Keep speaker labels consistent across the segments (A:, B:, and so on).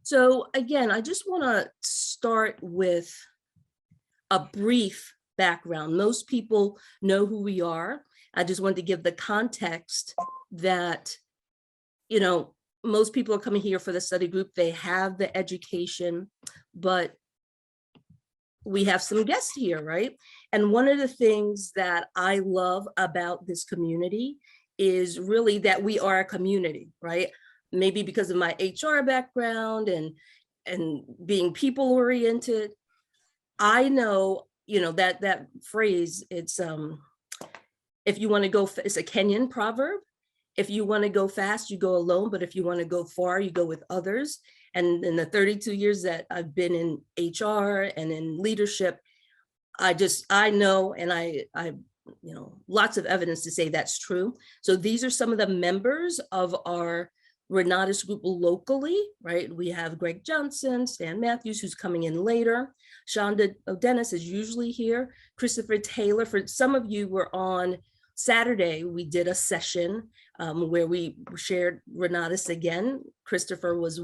A: So again, I just want to start with a brief background. Most people know who we are. I just wanted to give the context that, you know, most people are coming here for the study group. They have the education, but we have some guests here, right? And one of the things that I love about this community is really that we are a community, right? Maybe because of my HR background and being people oriented, I know, that phrase, it's if you want to go, it's a Kenyan proverb. If you want to go fast, you go alone, but if you want to go far, you go with others. And in the 32 years that I've been in HR and in leadership, I know, and I lots of evidence to say that's true. So these are some of the members of our Renatus group locally, right? We have Greg Johnson, Stan Matthews, who's coming in later. Shonda O'Dennis is usually here. Christopher Taylor, for some of you were on Saturday, we did a session where we shared Renatus again. Christopher was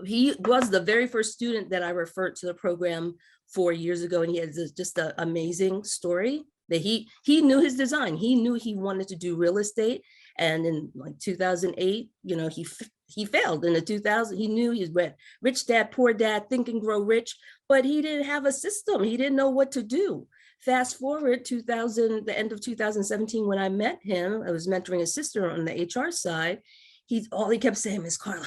A: he was the very first student that I referred to the program 4 years ago, and he has just an amazing story that he knew his design. He knew he wanted to do real estate, and in like 2008, he failed in the 2000. He knew he read Rich Dad Poor Dad, Think and Grow Rich, but he didn't have a system. He didn't know what to do. Fast forward the end of 2017, when I met him, I was mentoring his sister on the HR side. All he kept saying, Miss Carla,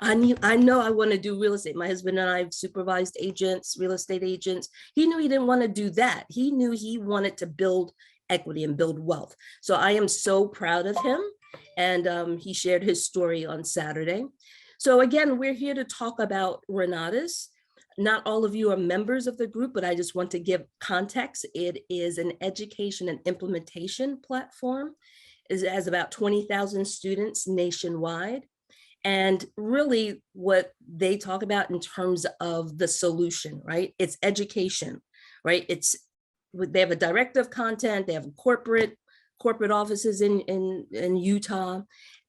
A: I know I want to do real estate. My husband and I have supervised agents, real estate agents. He knew he didn't want to do that. He knew he wanted to build equity and build wealth. So I am so proud of him. And he shared his story on Saturday. So again, we're here to talk about Renatus. Not all of you are members of the group, but I just want to give context. It is an education and implementation platform. It has about 20,000 students nationwide. And really what they talk about in terms of the solution, right? It's education, right? They have a director of content, they have corporate offices in Utah.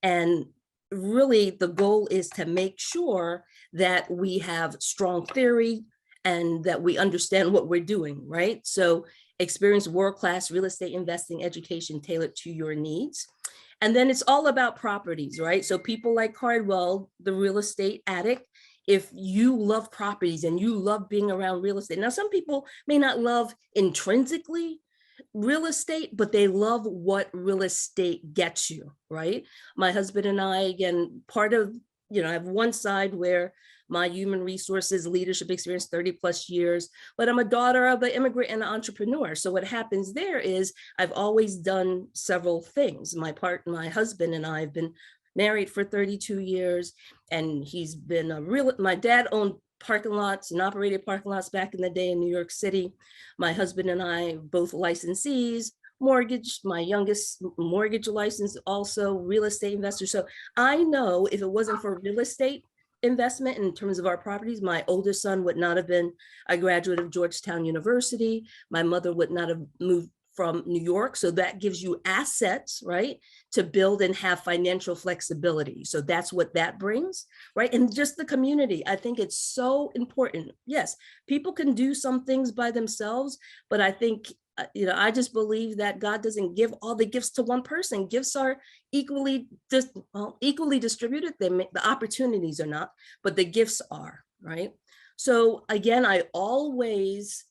A: And really the goal is to make sure that we have strong theory and that we understand what we're doing, right? So experience world-class real estate investing education tailored to your needs. And then it's all about properties, right? So people like Cardwell, the real estate addict, if you love properties and you love being around real estate. Now, some people may not love intrinsically real estate, but they love what real estate gets you, right? My husband and I, again, part of, I have one side where my human resources leadership experience, 30 plus years, but I'm a daughter of an immigrant and an entrepreneur. So what happens there is I've always done several things. My husband and I have been married for 32 years, and he's been my dad owned parking lots and operated parking lots back in the day in New York City. My husband and I, both licensees, mortgage, my youngest mortgage license, also real estate investor. So I know if it wasn't for real estate investment in terms of our properties, my oldest son would not have been a graduate of Georgetown University. My mother would not have moved from New York. So that gives you assets, right, to build and have financial flexibility. So that's what that brings, right? And just the community, I think it's so important. Yes, people can do some things by themselves, but I think I just believe that God doesn't give all the gifts to one person. Gifts are equally distributed. The opportunities are not, but the gifts are, right? So again, I always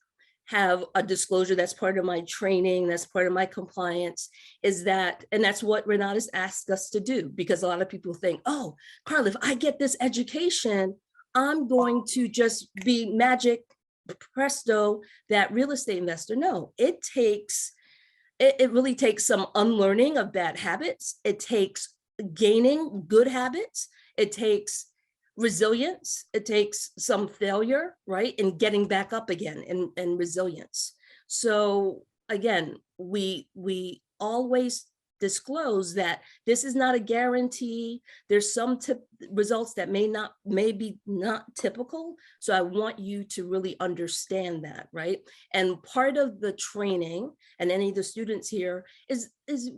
A: have a disclosure. That's part of my training. That's part of my compliance, is that, and that's what Renatus asked us to do, because a lot of people think, oh, Carla, if I get this education, I'm going to just be magic presto, that real estate investor. No, it really takes some unlearning of bad habits. It takes gaining good habits. It takes resilience. It takes some failure, right? And getting back up again, and resilience. So again, we always disclose that this is not a guarantee. There's some results that may be not typical. So I want you to really understand that, right? And part of the training, and any of the students here, is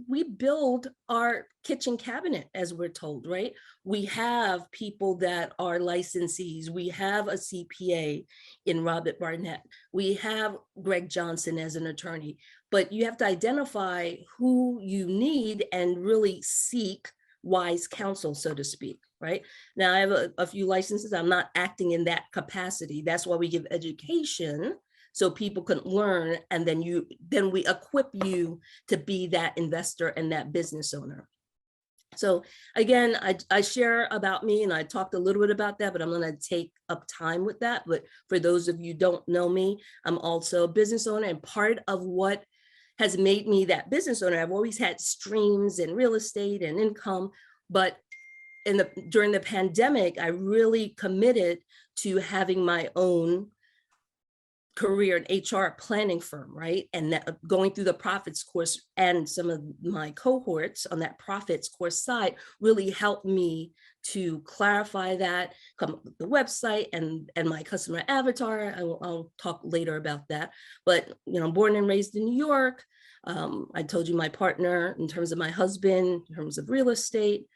A: we build our kitchen cabinet, as we're told, right? We have people that are licensees. We have a CPA in Robert Barnet. We have Greg Johnson as an attorney, but you have to identify who you need and really seek wise counsel, so to speak, right? Now I have a few licenses. I'm not acting in that capacity. That's why we give education, so people can learn, and then we equip you to be that investor and that business owner. So again, I share about me, and I talked a little bit about that, but I'm going to take up time with that. But for those of you who don't know me, I'm also a business owner, and part of what has made me that business owner, I've always had streams in real estate and income, but during the pandemic, I really committed to having my own career in HR planning firm, right? And that, going through the profits course, and some of my cohorts on that profits course side really helped me to clarify that, come up with the website and my customer avatar. I'll talk later about that. But I'm born and raised in New York. I told you my partner, in terms of my husband, in terms of real estate,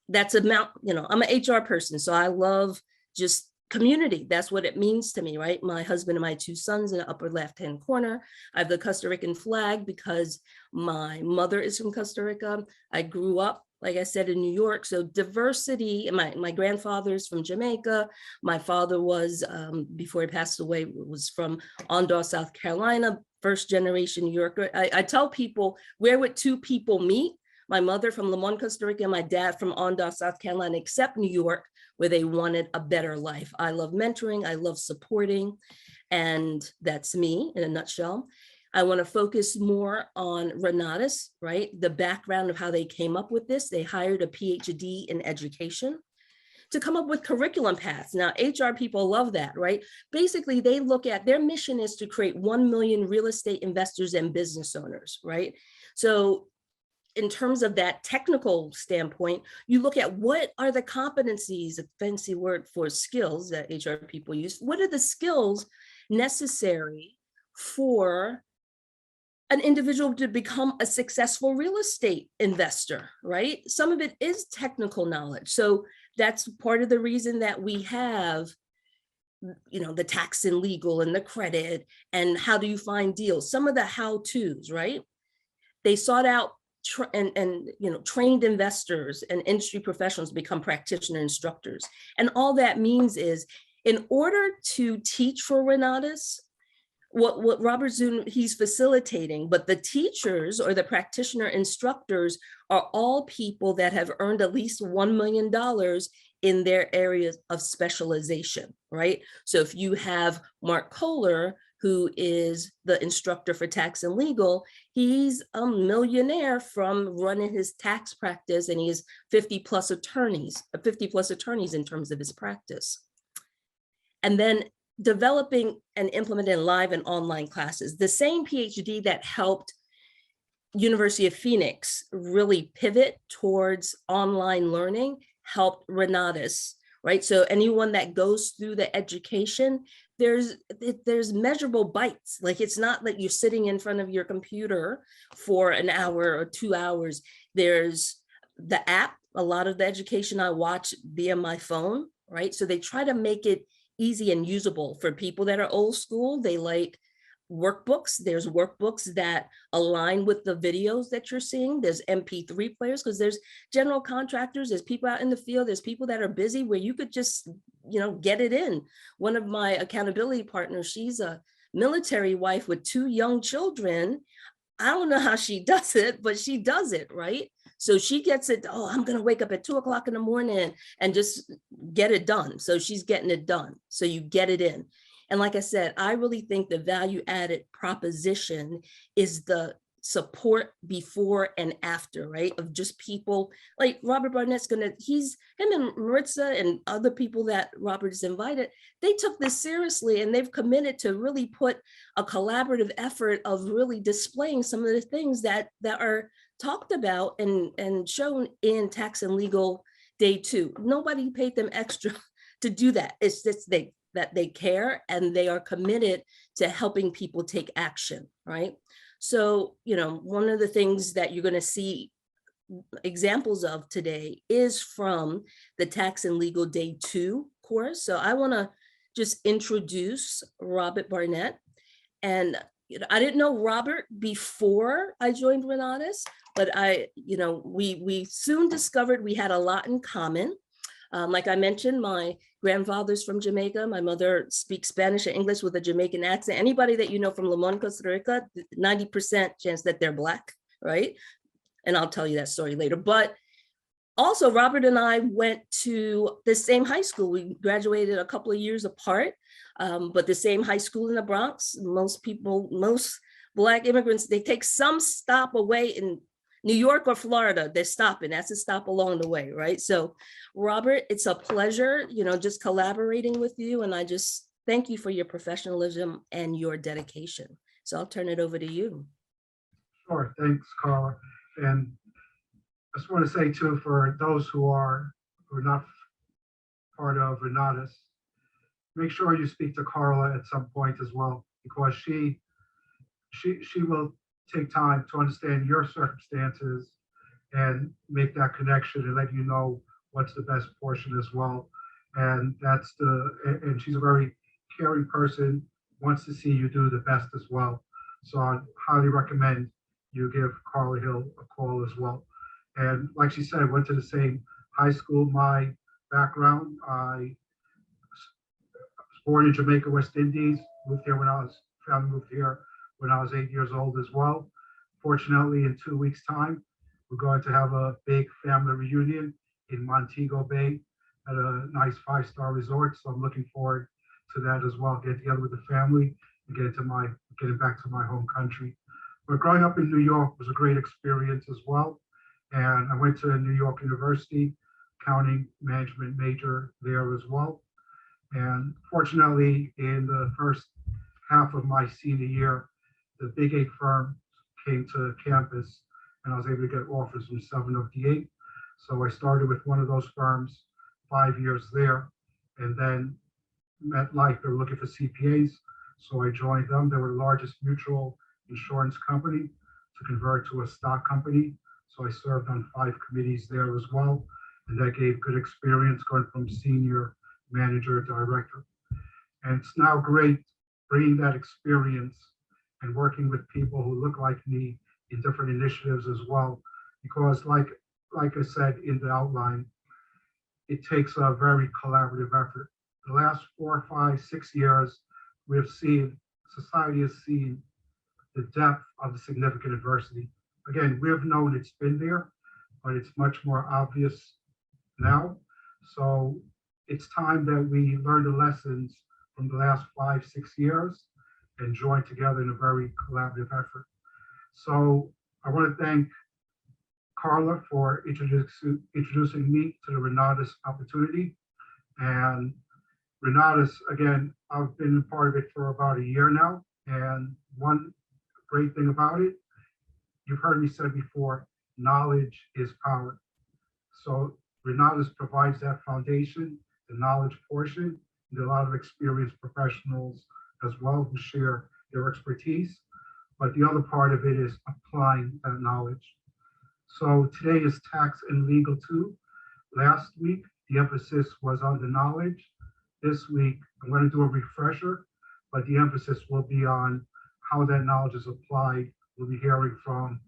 A: that's amount, I'm an HR person, so I love just community. That's what it means to me, right? My husband and my two sons in the upper left-hand corner. I have the Costa Rican flag because my mother is from Costa Rica. I grew up, like I said, in New York. So diversity, and my grandfather's from Jamaica. My father was, before he passed away, was from Ondaw, South Carolina, first generation New Yorker. I tell people, where would two people meet? My mother from Lamont, Costa Rica, and my dad from Ondaw, South Carolina, except New York, where they wanted a better life. I love mentoring, I love supporting, and that's me in a nutshell. I want to focus more on Renatus, right? The background of how they came up with this. They hired a PhD in education to come up with curriculum paths. Now, HR people love that, right? Basically, they look at, their mission is to create 1 million real estate investors and business owners, right? So in terms of that technical standpoint, you look at what are the competencies, a fancy word for skills that HR people use. What are the skills necessary for an individual to become a successful real estate investor, right? Some of it is technical knowledge. So that's part of the reason that we have, the tax and legal and the credit and how do you find deals, some of the how-tos, right? They sought out trained investors and industry professionals become practitioner instructors. And all that means is, in order to teach for Renatus, what Robert Zune, he's facilitating, but the teachers or the practitioner instructors are all people that have earned at least $1 million in their areas of specialization, right? So if you have Mark Kohler, who is the instructor for tax and legal, he's a millionaire from running his tax practice, and he has 50 plus attorneys in terms of his practice. And then developing and implementing live and online classes. The same PhD that helped University of Phoenix really pivot towards online learning helped Renatus, right? So anyone that goes through the education, there's measurable bites. Like, it's not that you're sitting in front of your computer for an hour or 2 hours. There's the app. A lot of the education I watch via my phone, right? So they try to make it easy and usable for people that are old school. They like workbooks. There's workbooks that align with the videos that you're seeing. There's MP3 players, because there's general contractors, there's people out in the field, there's people that are busy where you could just, get it in. One of my accountability partners, she's a military wife with 2 young children. I don't know how she does it, but she does it, right? So she gets it, I'm going to wake up at 2 o'clock in the morning and just get it done. So she's getting it done. So you get it in. And like I said, I really think the value added proposition is the support before and after, right? Of just people like Robert Barnett's him and Maritza and other people that Robert has invited, they took this seriously, and they've committed to really put a collaborative effort of really displaying some of the things that are talked about and shown in Tax and Legal Day 2. Nobody paid them extra to do that. It's just that they care and they are committed to helping people take action, right? So, one of the things that you're going to see examples of today is from the Tax and Legal Day 2 course. So I want to just introduce Robert Barnet. And I didn't know Robert before I joined Renatus, but we soon discovered we had a lot in common. Like I mentioned, my grandfather's from Jamaica. My mother speaks Spanish and English with a Jamaican accent. Anybody that you know from Limon, Costa Rica, 90% chance that they're Black, right? And I'll tell you that story later. But also, Robert and I went to the same high school. We graduated a couple of years apart, but the same high school in the Bronx. Most Black immigrants, they take some stop away in New York or Florida. They're stopping. That's a stop along the way, right? So, Robert, it's a pleasure, just collaborating with you. And I just thank you for your professionalism and your dedication. So I'll turn it over to you.
B: Sure. Thanks, Carla. And I just want to say too, for those who are not part of Renatus, make sure you speak to Carla at some point as well, because she will take time to understand your circumstances and make that connection and let you know what's the best portion as well. And and she's a very caring person, wants to see you do the best as well. So I highly recommend you give Carla Hill a call as well. And like she said, I went to the same high school. My background, I was born in Jamaica, West Indies, moved here family moved here when I was 8 years old as well. Fortunately, in 2 weeks' time, we're going to have a big family reunion in Montego Bay at a nice 5-star resort. So I'm looking forward to that as well, get together with the family and getting back to my home country. But growing up in New York was a great experience as well. And I went to New York University, accounting management major there as well. And fortunately, in the first half of my senior year, the Big 8 firm came to campus and I was able to get offers from 7 of the 8. So I started with one of those firms, 5 years there, and then MetLife, they were looking for CPAs. So I joined them. They were the largest mutual insurance company to convert to a stock company. So I served on 5 committees there as well. And that gave good experience going from senior manager to director. And it's now great bringing that experience and working with people who look like me in different initiatives as well. Because like I said in the outline, it takes a very collaborative effort. The last 4, 5, 6 years, society has seen the depth of the significant adversity. Again, we have known it's been there, but it's much more obvious now. So it's time that we learn the lessons from the last 5, 6 years and join together in a very collaborative effort. So I want to thank Carla for introducing me to the Renatus opportunity. And Renatus, again, I've been a part of it for about a year now. And one great thing about it, you've heard me say before, knowledge is power. So Renatus provides that foundation, the knowledge portion, and a lot of experienced professionals as well who share their expertise. But the other part of it is applying that knowledge. So today is tax and legal 2. Last week, the emphasis was on the knowledge. This week, I'm going to do a refresher, but the emphasis will be on how that knowledge is applied. We'll be hearing from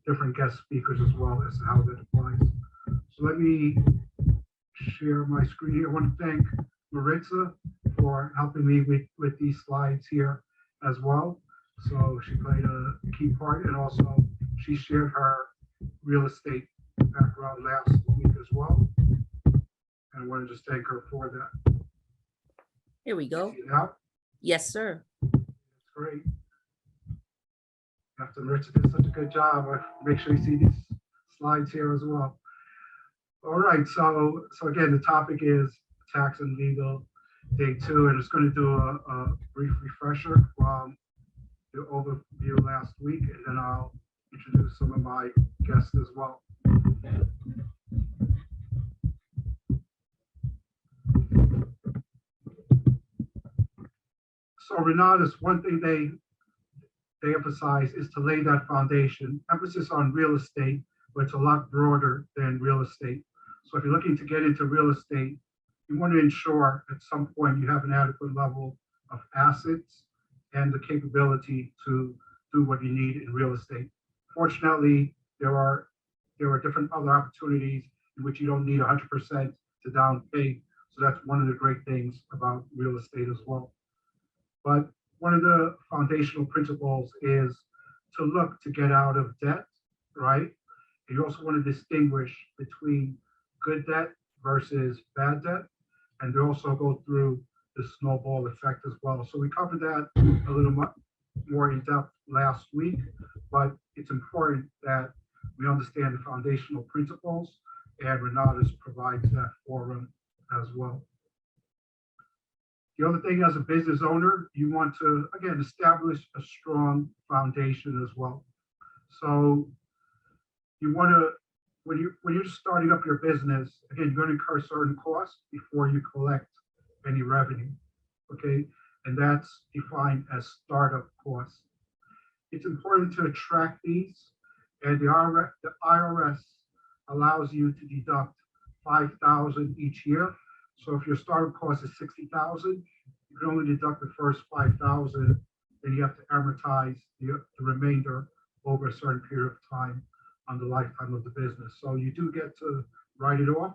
B: different guest speakers as well as to how that applies. So let me share my screen here. I want to thank Maritza for helping me with these slides here as well. So she played a key part, and also she shared her real estate background last week as well. And I want to just thank her for that.
A: Here we go.
B: Now?
A: Yes, sir.
B: That's great. After Maritza did such a good job, make sure you see these slides here as well. All right, so again, the topic is tax and legal day 2, and it's going to do a brief refresher from the overview last week, and then I'll introduce some of my guests as well. So Renatus, one thing they emphasize is to lay that foundation, emphasis on real estate, but it's a lot broader than real estate. So if you're looking to get into real estate, you want to ensure at some point you have an adequate level of assets and the capability to do what you need in real estate. Fortunately, there are different other opportunities in which you don't need 100% to down pay. So that's one of the great things about real estate as well. But one of the foundational principles is to look to get out of debt, right? And you also want to distinguish between good debt versus bad debt. And they also go through the snowball effect as well. So we covered that a little more in depth last week, but it's important that we understand the foundational principles, and Renatus provides that forum as well. The other thing, as a business owner, you want to, again, establish a strong foundation as well. So you want to, when you're starting up your business, again, you're going to incur certain costs before you collect any revenue, okay? And that's defined as startup costs. It's important to track these, and the IRS allows you to deduct $5,000 each year. So if your startup cost is $60,000, you can only deduct the first $5,000, then you have to amortize the remainder over a certain period of time on the lifetime of the business. So you do get to write it off,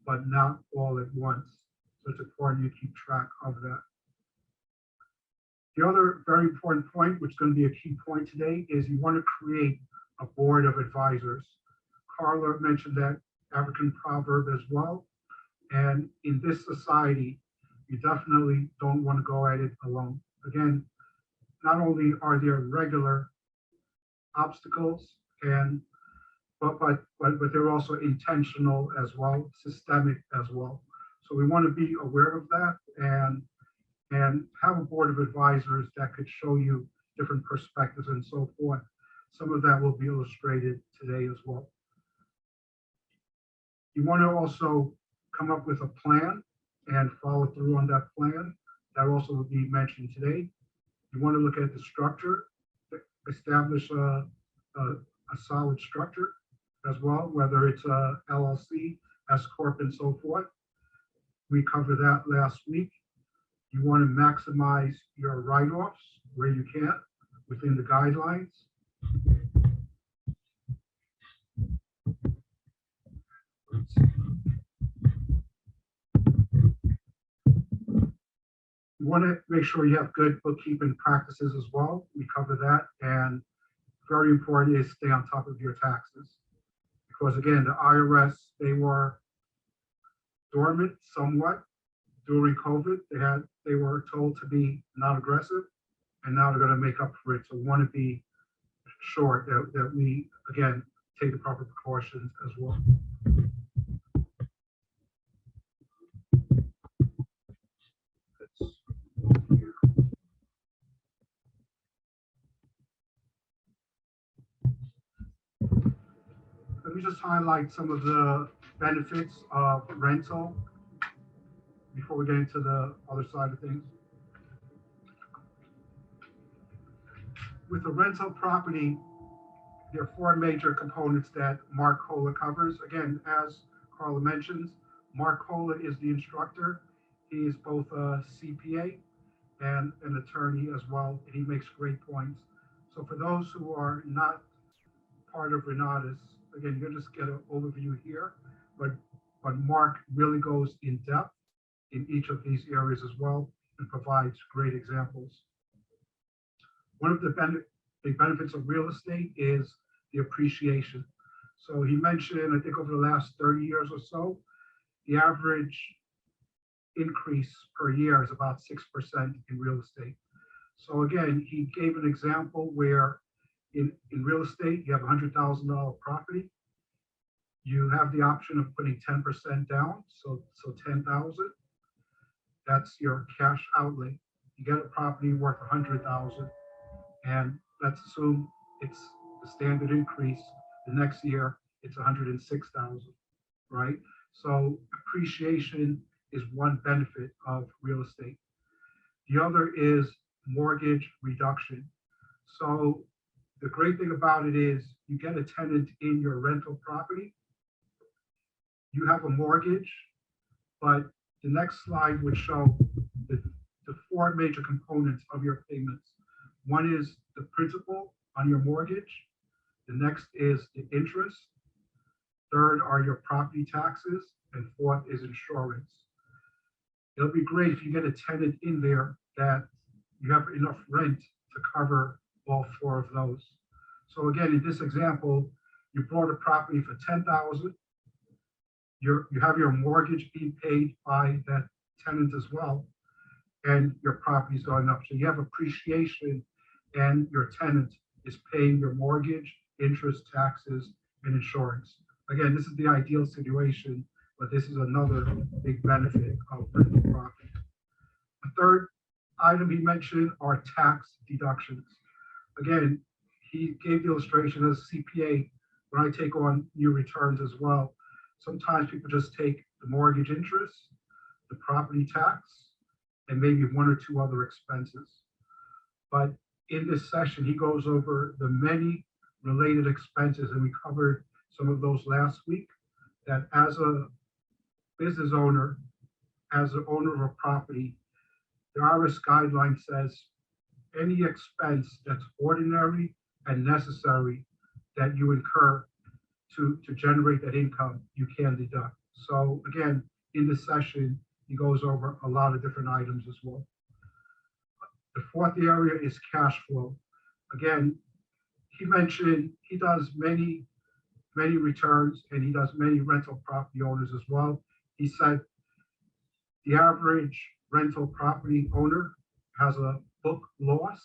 B: but not all at once. So it's important you keep track of that. The other very important point, which is going to be a key point today, is you want to create a board of advisors. Carla mentioned that African proverb as well. And in this society, you definitely don't want to go at it alone. Again, not only are there regular obstacles, but they're also intentional as well, systemic as well. So we want to be aware of that and have a board of advisors that could show you different perspectives and so forth. Some of that will be illustrated today as well. You want to also come up with a plan and follow through on that plan. That also will be mentioned today. You want to look at the structure, establish a solid structure as well, whether it's a LLC, S Corp, and so forth. We covered that last week. You want to maximize your write-offs where you can within the guidelines. You want to make sure you have good bookkeeping practices as well. We cover that. And very important is stay on top of your taxes. Because again, the IRS, they were dormant somewhat during COVID. They were told to be not aggressive, and now they're going to make up for it. So we want to be sure that we, again, take the proper precautions as well. Let me just highlight some of the benefits of rental before we get into the other side of things. With a rental property, there are four major components that Mark Cola covers. Again, as Carla mentions, Mark Cola is the instructor. He is both a CPA and an attorney as well, and he makes great points. So for those who are not part of Renatus, again, you'll just get an overview here, but Mark really goes in depth in each of these areas as well and provides great examples. One of the big benefits of real estate is the appreciation. So he mentioned, I think over the last 30 years or so, the average increase per year is about 6% in real estate. So again, he gave an example where in real estate, you have a $100,000 property. You have the option of putting 10% down, so 10,000. That's your cash outlay. You get a property worth 100,000, and let's assume it's the standard increase, the next year it's 106,000, right? So appreciation is one benefit of real estate. The other is mortgage reduction. So the great thing about it is you get a tenant in your rental property, you have a mortgage, but the next slide would show the four major components of your payments. One is the principal on your mortgage. The next is the interest. Third are your property taxes. And fourth is insurance. It'll be great if you get a tenant in there that you have enough rent to cover all four of those. So again, in this example, you bought a property for 10,000. You have your mortgage being paid by that tenant as well, and your property's going up. So you have appreciation, and your tenant is paying your mortgage, interest, taxes, and insurance. Again, this is the ideal situation, but this is another big benefit of rental property. The third item he mentioned are tax deductions. Again, he gave the illustration as a CPA. When I take on new returns as well, sometimes people just take the mortgage interest, the property tax, and maybe one or two other expenses. But in this session, he goes over the many related expenses, and we covered some of those last week, that as a business owner, as an owner of a property, the IRS guideline says any expense that's ordinary and necessary that you incur to generate that income, you can deduct. So again, in this session, he goes over a lot of different items as well. The fourth area is cash flow. Again, he mentioned he does many returns, and he does many rental property owners as well. He said the average rental property owner has a book loss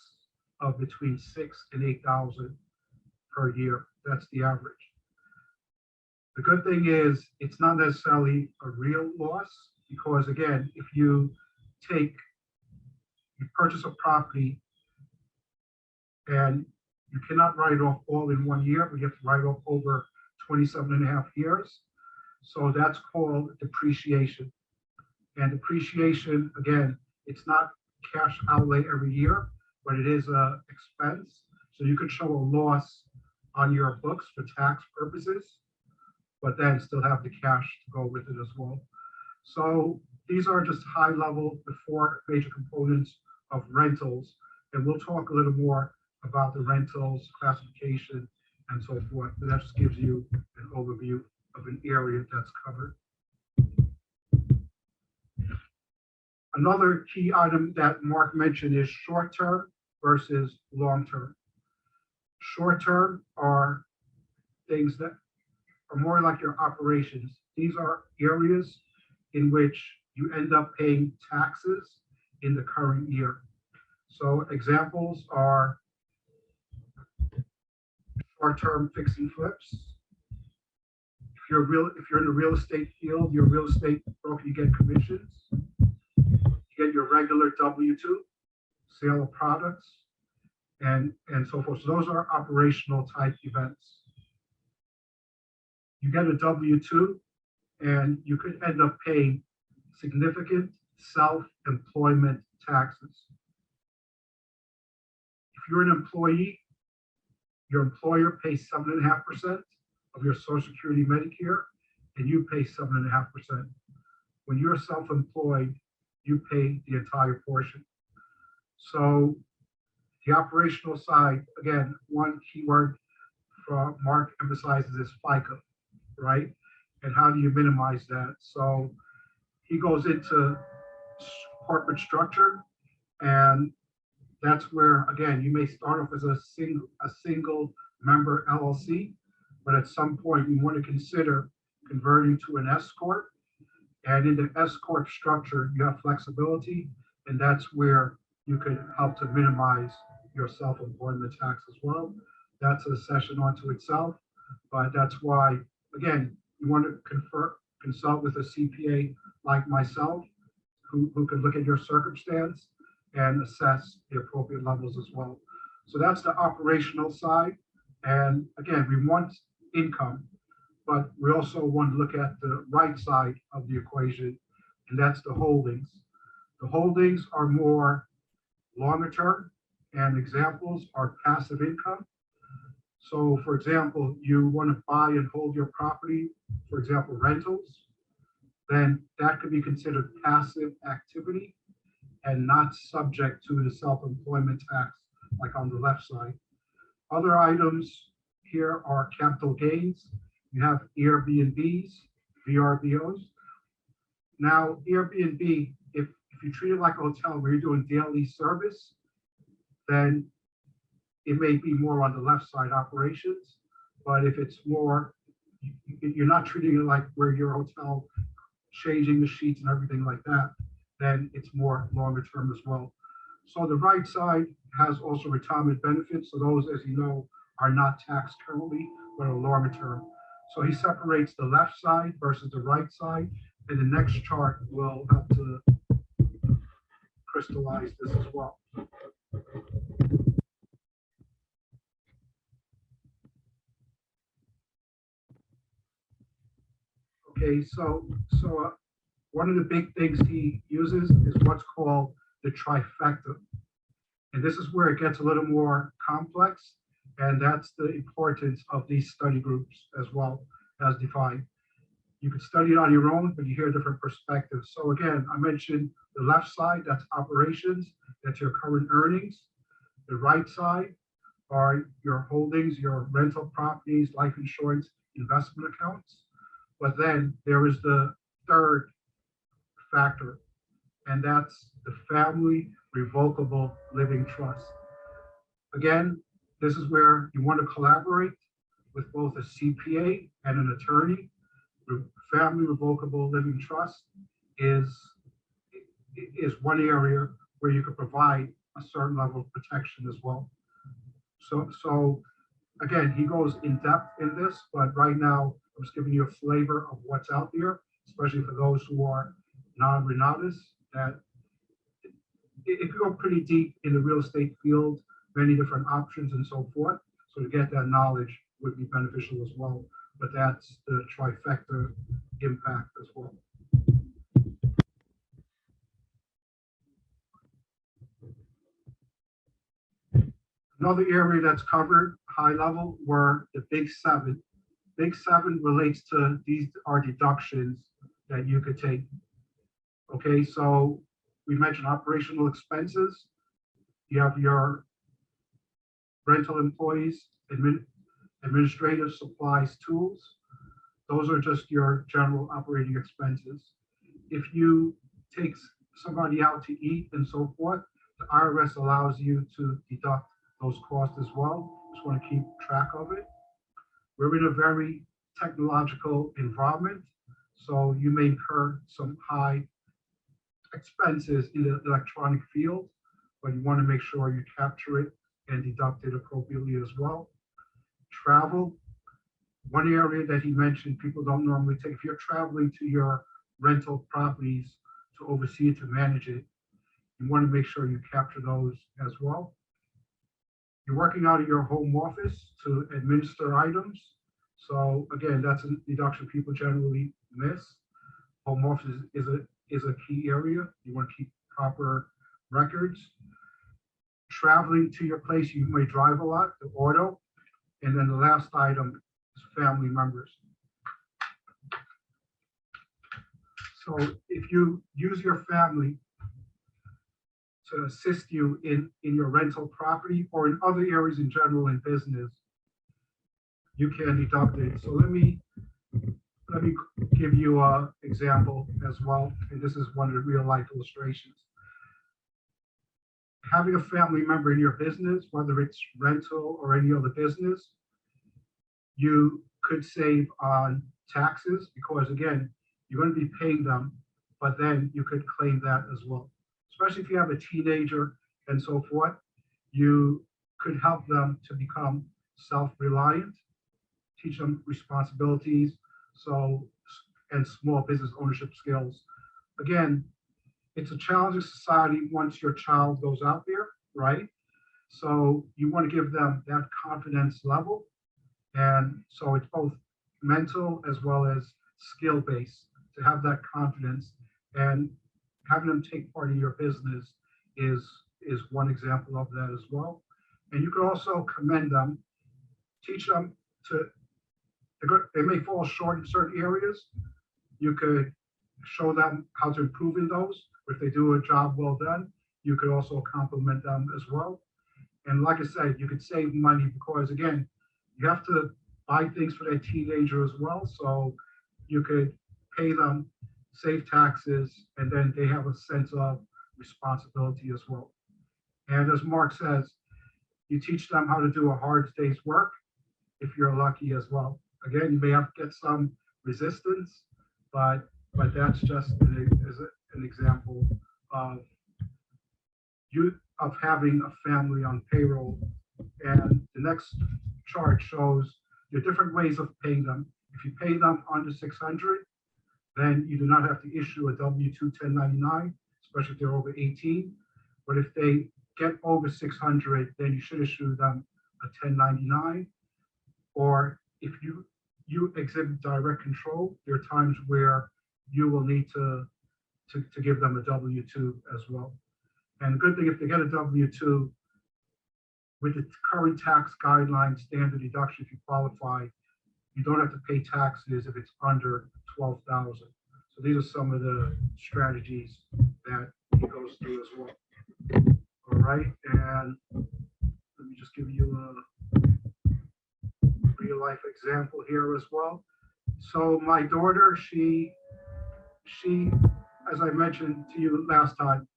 B: of between 6,000 and 8,000 per year. That's the average. The good thing is it's not necessarily a real loss, because again, if you purchase a property and you cannot write it off all in 1 year, but you have to write off over 27.5 years. So that's called depreciation. And depreciation, again, it's not cash outlay every year, but it is a expense. So you could show a loss on your books for tax purposes, but then still have the cash to go with it as well. So these are just high level, the four major components of rentals. And we'll talk a little more about the rentals, classification, and so forth. But that just gives you an overview of an area that's covered. Another key item that Mark mentioned is short-term versus long-term. Short-term are things that are more like your operations. These are areas in which you end up paying taxes in the current year. So examples are short-term fix and flips. If you're in the real estate field, you're a real estate broker, you get commissions. You get your regular W-2, sale of products, and so forth. So those are operational type events. You get a W-2, and you could end up paying significant self-employment taxes. If you're an employee, your employer pays 7.5% of your Social Security, Medicare, and you pay 7.5%. When you're self-employed, you pay the entire portion. So the operational side, again, one keyword for Mark emphasizes is FICA, right? And how do you minimize that? So he goes into corporate structure, and that's where, again, you may start off as a single member LLC, but at some point you want to consider converting to an S corp. And in the S corp structure, you have flexibility, and that's where you can help to minimize your self-employment tax as well. That's a session onto itself, but that's why, again, you want to consult with a CPA like myself, who can look at your circumstance and assess the appropriate levels as well. So that's the operational side. And again, we want income, but we also want to look at the right side of the equation, and that's the holdings. The holdings are more longer term, and examples are passive income. So for example, you want to buy and hold your property, for example, rentals, then that could be considered passive activity and not subject to the self-employment tax, like on the left side. Other items here are capital gains. You have Airbnbs, VRBOs. Now, Airbnb, if you treat it like a hotel where you're doing daily service, then it may be more on the left side operations. But if it's more, you're not treating it like where your hotel, changing the sheets and everything like that, then it's more longer term as well. So the right side has also retirement benefits. So those, as you know, are not taxed currently, but are longer term. So he separates the left side versus the right side. And the next chart will help to crystallize this as well. Okay, so one of the big things he uses is what's called the trifecta. And this is where it gets a little more complex. And that's the importance of these study groups as well as defined. You could study it on your own, but you hear different perspectives. So again, I mentioned the left side, that's operations, that's your current earnings. The right side are your holdings, your rental properties, life insurance, investment accounts. But then there is the third factor, and that's the family revocable living trust. Again, this is where you want to collaborate with both a CPA and an attorney. The family revocable living trust is one area where you could provide a certain level of protection as well. So again, he goes in depth in this, but right now I'm just giving you a flavor of what's out there, especially for those who are non-Renatus, that it could go pretty deep in the real estate field, many different options and so forth. So to get that knowledge would be beneficial as well. But that's the trifecta impact as well. Another area that's covered high level were the big seven. Big seven relates to, these are deductions that you could take. Okay, so we mentioned operational expenses. You have your rental employees, administrative supplies, tools. Those are just your general operating expenses. If you take somebody out to eat and so forth, the IRS allows you to deduct those costs as well. Just want to keep track of it. We're in a very technological environment, so you may incur some high expenses in the electronic field, but you want to make sure you capture it and deduct it appropriately as well. Travel, one area that he mentioned people don't normally take. If you're traveling to your rental properties to oversee it, to manage it, you want to make sure you capture those as well. You're working out of your home office to administer items. So again, that's a deduction people generally miss. Home office is a key area. You want to keep proper records. Traveling to your place, you may drive a lot, the auto. And then the last item is family members. So if you use your family to assist you in your rental property or in other areas in general in business, you can deduct it. So let me give you an example as well. And this is one of the real life illustrations. Having a family member in your business, whether it's rental or any other business, you could save on taxes because again, you're going to be paying them, but then you could claim that as well. Especially if you have a teenager and so forth, you could help them to become self-reliant, teach them responsibilities, and small business ownership skills. Again, it's a challenging society once your child goes out there, right? So you want to give them that confidence level And so it's both mental as well as skill based to have that confidence, and having them take part in your business is one example of that as well. And you could also commend them, teach them to, they may fall short in certain areas. You could show them how to improve in those. If they do a job well done, you could also compliment them as well. And like I said, you could save money because again, you have to buy things for that teenager as well. So you could pay them, save taxes, and then they have a sense of responsibility as well. And as Mark says, you teach them how to do a hard day's work if you're lucky as well. Again, you may have to get some resistance, but that's just an example of you of having a family on payroll. And the next chart shows the different ways of paying them. If you pay them under 600, then you do not have to issue a W-2 1099, especially if they're over 18. But if they get over 600, then you should issue them a 1099. Or if you exhibit direct control, there are times where you will need to give them a W-2 as well. And the good thing, if they get a W-2, with the current tax guideline standard deduction, if you qualify, you don't have to pay taxes if it's under 12,000. So these are some of the strategies that he goes through as well. All right, and let me just give you a real life example here as well. So my daughter, she, as I mentioned to you last time,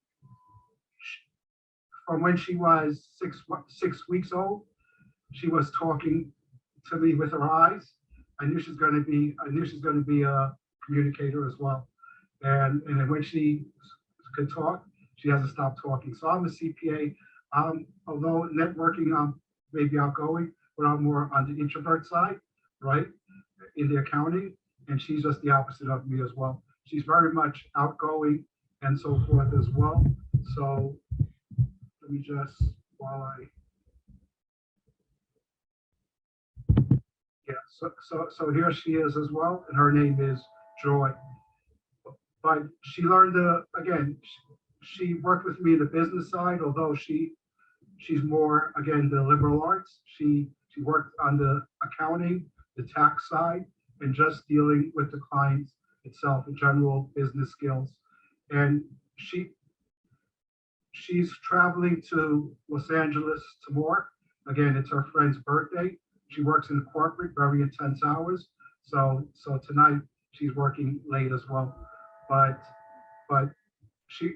B: from when she was 6 weeks old, she was talking to me with her eyes. I knew she's going to be a communicator as well. And then when she could talk, she hasn't stopped talking. So I'm a CPA. Although networking, I'm maybe outgoing, but I'm more on the introvert side, right, in the accounting. And she's just the opposite of me as well. She's very much outgoing and so forth as well. So let me just, so here she is as well, and her name is Joy. But she learned again, she worked with me in the business side, although she's more, again, the liberal arts. She worked on the accounting, the tax side, and just dealing with the clients itself, and general business skills. And she's traveling to Los Angeles tomorrow. Again, it's her friend's birthday. She works in corporate, very intense hours. So tonight she's working late as well. But she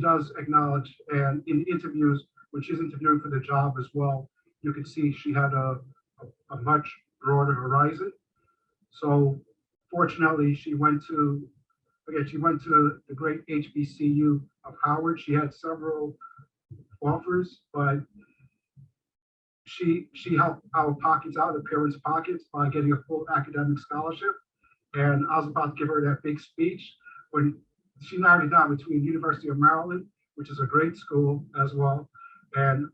B: does acknowledge, and in interviews, when she's interviewing for the job as well, you can see she had a much broader horizon. So fortunately, she went to the great HBCU of Howard. She had several offers, but she helped our pockets out, the parents' pockets, by getting a full academic scholarship. And I was about to give her that big speech when she narrowed it down between University of Maryland, which is a great school as well,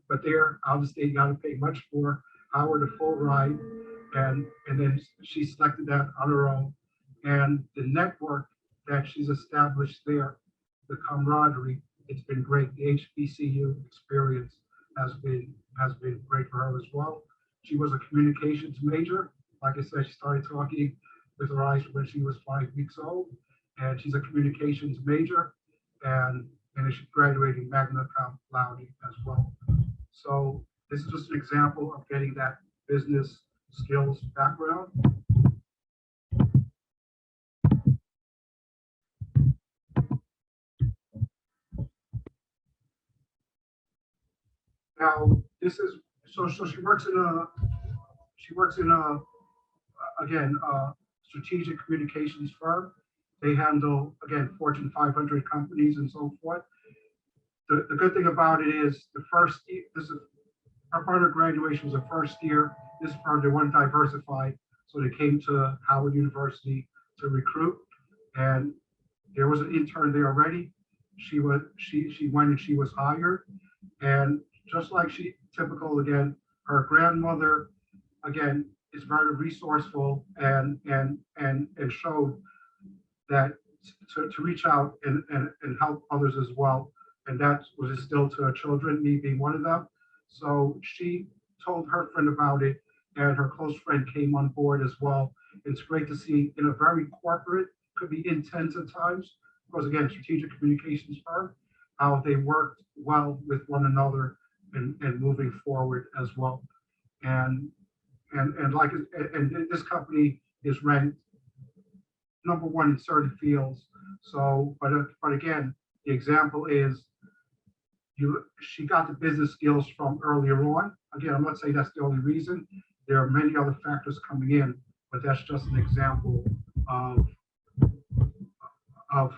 B: but there, out of state, you got to pay much more. Howard, a full ride, and then she selected that on her own. And the network that she's established there, the camaraderie, it's been great. The HBCU experience has been great for her as well. She was a communications major. Like I said, she started talking with her eyes when she was 5 weeks old, and she's a communications major, and she's graduating magna cum laude as well. So this is just an example of getting that business skills background. Now, this is, so she works in a again, strategic communications firm. They handle, again, Fortune 500 companies and so forth. The good thing about it is the first, our part of graduation was the first year. This firm, they want to diversify, so they came to Howard University to recruit. And there was an intern there already. She went and she was hired. And just like typical again, her grandmother, again, is very resourceful and showed that to reach out and help others as well. And that was instilled to her children, me being one of them. So she told her friend about it, and her close friend came on board as well. It's great to see in a very corporate, could be intense at times, because again, strategic communications firm, how they worked well with one another and moving forward as well. And like and this company is ranked #1 in certain fields. So, but again, the example is she got the business skills from earlier on. Again, I'm not saying that's the only reason. There are many other factors coming in, but that's just an example of of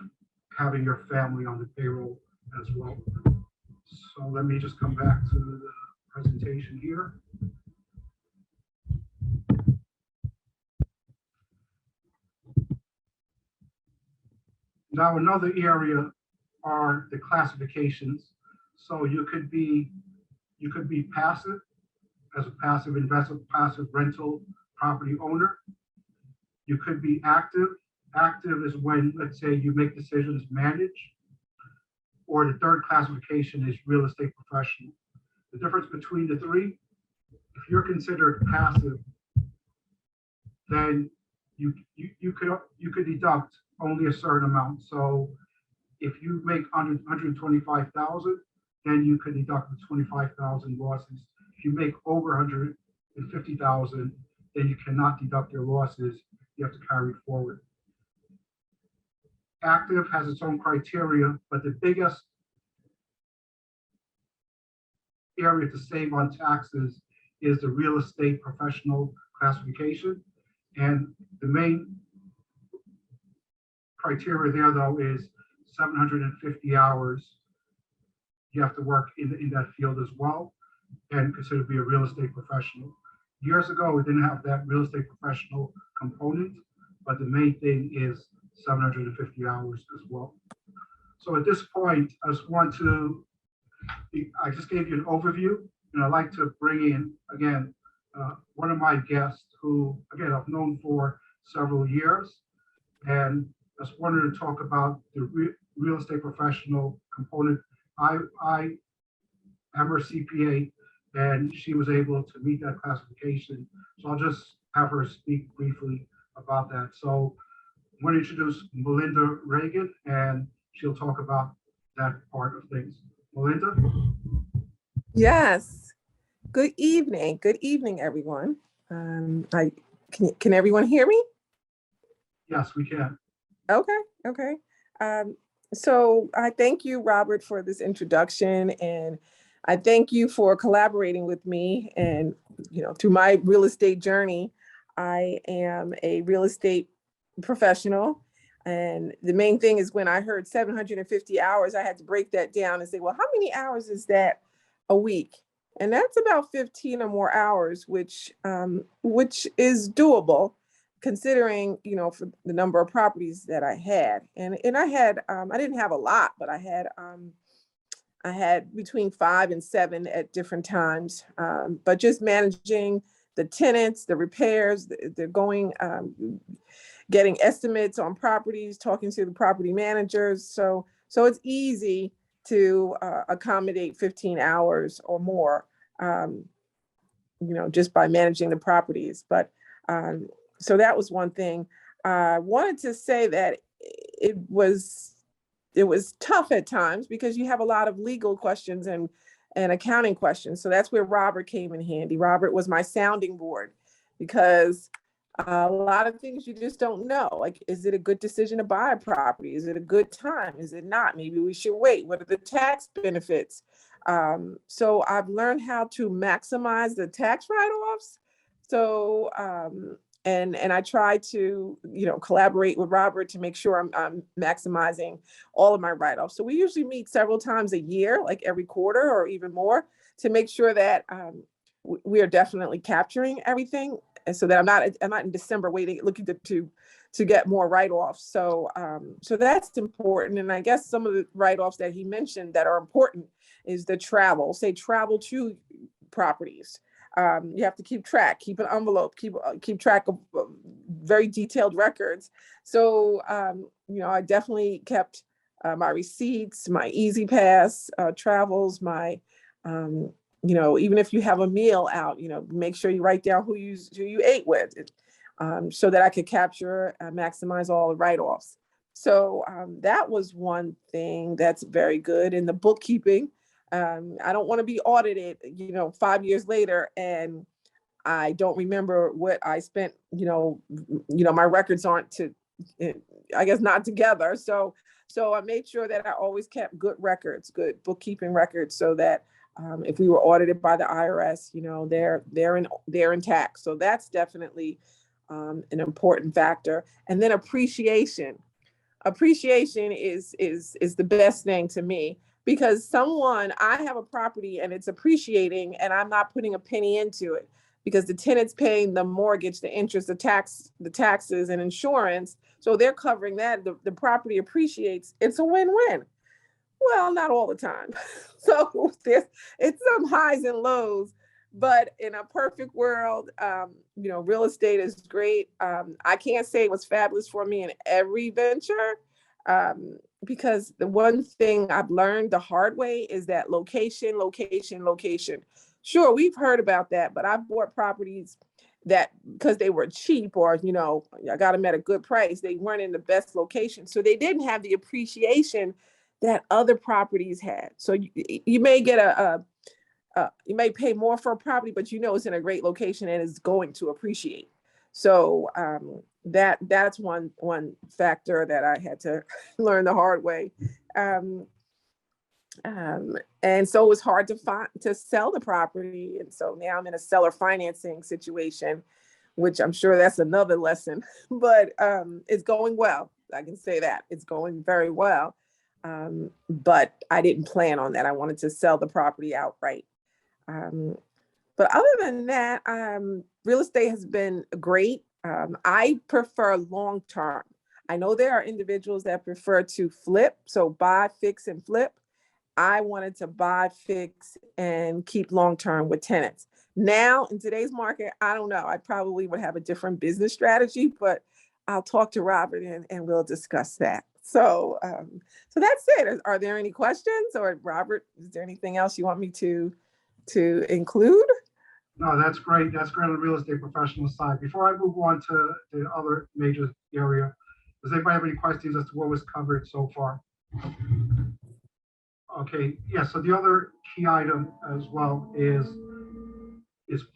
B: having your family on the payroll as well. So let me just come back to the presentation here. Now, another area are the classifications. So you could be passive, as a passive investor, passive rental property owner. You could be active. Active is when, let's say, you make decisions, manage. Or the third classification is real estate professional. The difference between the three, if you're considered passive, then you could deduct only a certain amount. So if you make under 125,000, then you could deduct the 25,000 losses. If you make over 150,000, then you cannot deduct your losses. You have to carry it forward. Active has its own criteria, but the biggest area to save on taxes is the real estate professional classification. And the main criteria there, though, is 750 hours. You have to work in that field as well and consider to be a real estate professional. Years ago, we didn't have that real estate professional component, but the main thing is 750 hours as well. So at this point, I just gave you an overview, and I'd like to bring in, again, one of my guests who, again, I've known for several years, and I just wanted to talk about the real estate professional component. I am her CPA, and she was able to meet that classification. So I'll just have her speak briefly about that. So I'm going to introduce Melinda Reagan, and she'll talk about that part of things. Melinda?
C: Yes. Good evening. Good evening, everyone. Can everyone hear me?
B: Yes, we can.
C: Okay. So I thank you, Robert, for this introduction, and I thank you for collaborating with me. And through my real estate journey, I am a real estate professional. And the main thing is when I heard 750 hours, I had to break that down and say, well, how many hours is that a week? And that's about 15 or more hours, which is doable considering, for the number of properties that I had. And I had, I didn't have a lot, but I had between 5 and 7 at different times. But just managing the tenants, the repairs, the going, getting estimates on properties, talking to the property managers. So it's easy to accommodate 15 hours or more, just by managing the properties. But so that was one thing. I wanted to say that it was tough at times because you have a lot of legal questions and accounting questions. So that's where Robert came in handy. Robert was my sounding board because a lot of things you just don't know. Like, is it a good decision to buy a property? Is it a good time? Is it not? Maybe we should wait. What are the tax benefits? So I've learned how to maximize the tax write-offs. So, and I try to, collaborate with Robert to make sure I'm maximizing all of my write-offs. So we usually meet several times a year, like every quarter or even more, to make sure that we are definitely capturing everything. And so that I'm not in December looking to get more write-offs. So that's important. And I guess some of the write-offs that he mentioned that are important is the travel to properties. You have to keep track, keep an envelope, keep track of very detailed records. So, I definitely kept my receipts, my Easy Pass travels, my, even if you have a meal out, make sure you write down who you ate with, so that I could capture, maximize all the write-offs. So that was one thing that's very good. In the bookkeeping, I don't want to be audited, 5 years later, and I don't remember what I spent. My records aren't I guess not together. So I made sure that I always kept good records, good bookkeeping records, so that if we were audited by the IRS, they're intact. So that's definitely an important factor. And then appreciation is the best thing to me, because I have a property and it's appreciating and I'm not putting a penny into it, because the tenant's paying the mortgage, the interest, the taxes and insurance. So they're covering that. The property appreciates. It's a win-win. Well, not all the time. So it's some highs and lows, but in a perfect world, real estate is great. I can't say it was fabulous for me in every venture, because the one thing I've learned the hard way is that location, location, location. Sure, we've heard about that, but I've bought properties that, because they were cheap, or I got them at a good price, they weren't in the best location, so they didn't have the appreciation that other properties had. So you may get you may pay more for a property, but it's in a great location and is going to appreciate. So that's one factor that I had to learn the hard way. And so it was hard to sell the property. And so now I'm in a seller financing situation, which I'm sure that's another lesson, but it's going well. I can say that it's going very well. But I didn't plan on that. I wanted to sell the property outright. But other than that, real estate has been great. I prefer long-term. I know there are individuals that prefer to flip, so buy, fix, and flip. I wanted to buy, fix, and keep long-term with tenants. Now, in today's market, I don't know. I probably would have a different business strategy, but I'll talk to Robert and we'll discuss that. So that's it. Are there any questions? Or Robert, is there anything else you want me to include?
B: No, that's great. That's great on the real estate professional side. Before I move on to the other major area, does anybody have any questions as to what was covered so far? Okay, yeah, so the other key item as well is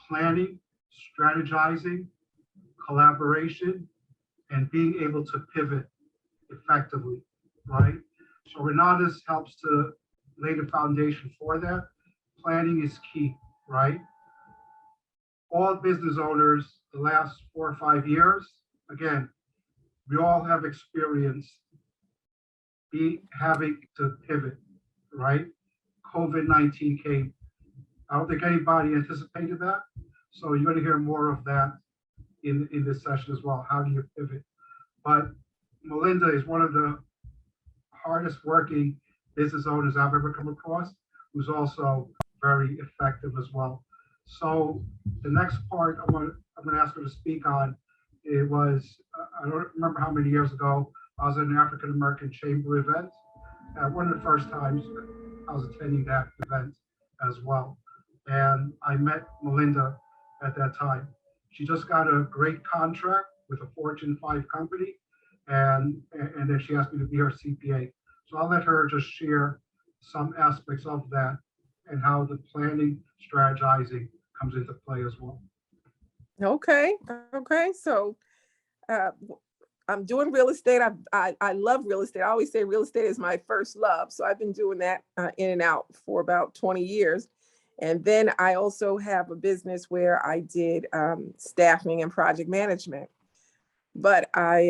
B: planning, strategizing, collaboration, and being able to pivot effectively, right? So Renatus helps to lay the foundation for that. Planning is key, right? All business owners, the last 4 or 5 years, again, we all have experience having to pivot, right? COVID-19 came. I don't think anybody anticipated that. So you're going to hear more of that in this session as well. How do you pivot? But Melinda is one of the hardest working business owners I've ever come across, who's also very effective as well. So the next part I'm going to ask her to speak on, it was, I don't remember how many years ago, I was at an African American Chamber event. One of the first times I was attending that event as well. And I met Melinda at that time. She just got a great contract with a Fortune 5 company, and then she asked me to be her CPA. So I'll let her just share some aspects of that and how the planning, strategizing comes into play as well.
C: Okay. So I'm doing real estate. I love real estate. I always say real estate is my first love. So I've been doing that in and out for about 20 years. And then I also have a business where I did staffing and project management. But I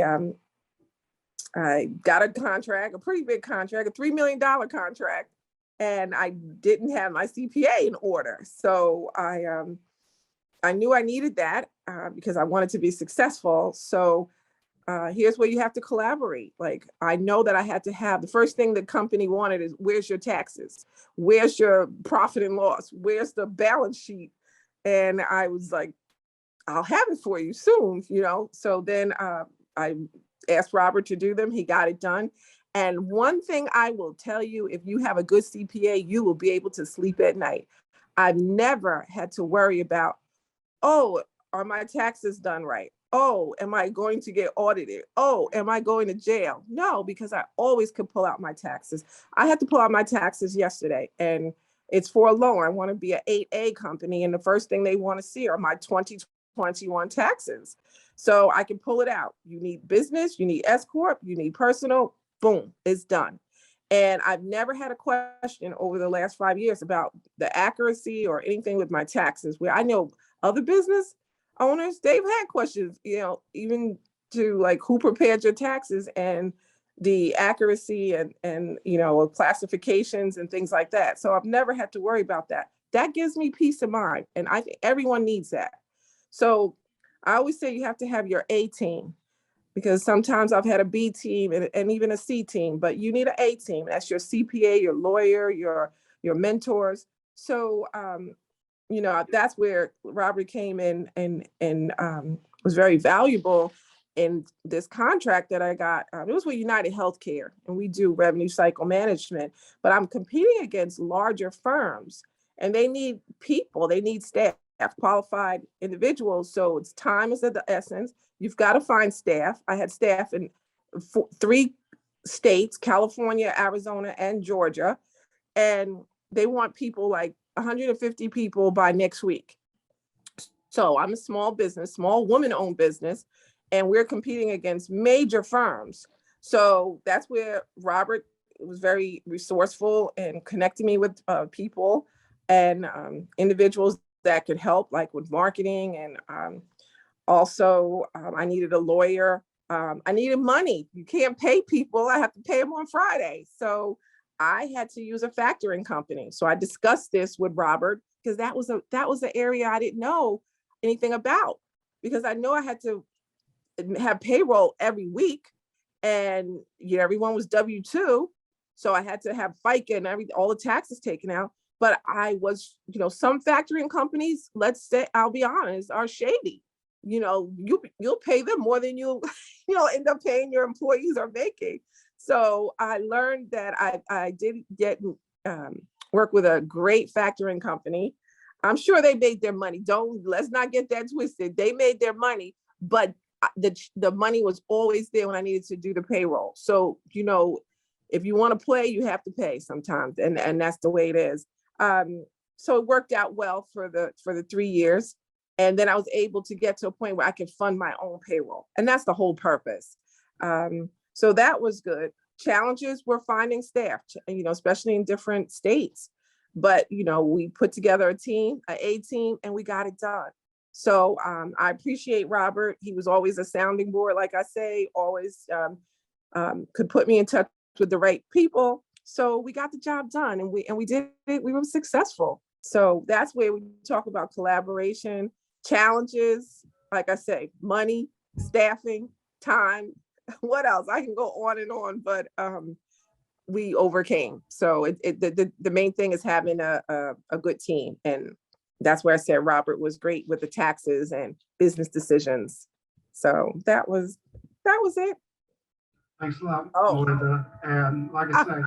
C: got a contract, a pretty big contract, a $3 million contract, and I didn't have my CPA in order. So I knew I needed that because I wanted to be successful. So here's where you have to collaborate. Like, I know that I had to have, the first thing the company wanted is, where's your taxes? Where's your profit and loss? Where's the balance sheet? And I was like, I'll have it for you soon, you know? So then I asked Robert to do them. He got it done. And one thing I will tell you, if you have a good CPA, you will be able to sleep at night. I've never had to worry about, oh, are my taxes done right? Oh, am I going to get audited? Oh, am I going to jail? No, because I always could pull out my taxes. I had to pull out my taxes yesterday, and it's for a loan. I want to be an 8A company, and the first thing they want to see are my 2021 taxes. So I can pull it out. You need business, you need S Corp, you need personal, boom, it's done. And I've never had a question over the last 5 years about the accuracy or anything with my taxes, where I know other business owners, they've had questions, you know, even to like who prepared your taxes and the accuracy and you know, of classifications and things like that. So I've never had to worry about that. That gives me peace of mind. And I think everyone needs that. So I always say you have to have your A team, because sometimes I've had a B team and even a C team, but you need an A team. That's your CPA, your lawyer, your mentors. So you know, that's where Robert came in and was very valuable in this contract that I got. It was with United Healthcare, and we do revenue cycle management, but I'm competing against larger firms, and they need people, they need staff, qualified individuals. So it's time is of the essence. You've got to find staff. I had staff in 3 states, California, Arizona, and Georgia, and they want people like 150 people by next week. So I'm a small business, small woman-owned business, and we're competing against major firms. So that's where Robert was very resourceful and connecting me with people and individuals that could help, like with marketing. And also, I needed a lawyer. I needed money. You can't pay people. I have to pay them on Friday. So I had to use a factoring company. So I discussed this with Robert, because that was an area I didn't know anything about, because I know I had to have payroll every week, and you know, everyone was W-2. So I had to have FICA and all the taxes taken out. But I was, you know, some factoring companies, let's say, I'll be honest, are shady. You know, you'll pay them more than you end up paying your employees are making. So I learned that I did get work with a great factoring company. I'm sure they made their money. Let's not get that twisted. They made their money, but the money was always there when I needed to do the payroll. So, you know, if you want to play, you have to pay sometimes, and that's the way it is. So it worked out well for the 3 years. And then I was able to get to a point where I could fund my own payroll. And that's the whole purpose. So that was good. Challenges were finding staff, you know, especially in different states. But, you know, we put together a team, an A team, and we got it done. So I appreciate Robert. He was always a sounding board, like I say, always could put me in touch with the right people. So we got the job done, and we did it. We were successful. So that's where we talk about collaboration, challenges, like I say, money, staffing, time. What else? I can go on, but we overcame. So the main thing is having a good team. And that's where I said Robert was great with the taxes and business decisions. So that was it.
B: Thanks a lot,
C: Oh,
B: Melinda. And like I say,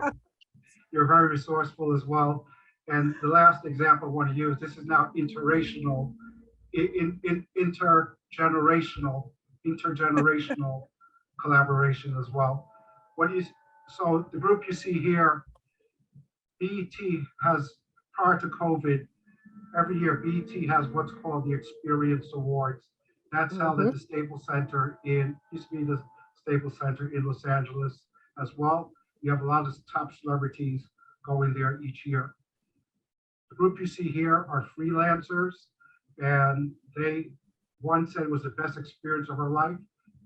B: you're very resourceful as well. And the last example I want to use, this is now intergenerational collaboration as well. So the group you see here, BET has, prior to COVID, every year BET has what's called the Experience Awards. That's held at the Staples Center used to be the Staples Center in Los Angeles as well. You have a lot of top celebrities going there each year. The group you see here are freelancers, and one said it was the best experience of her life.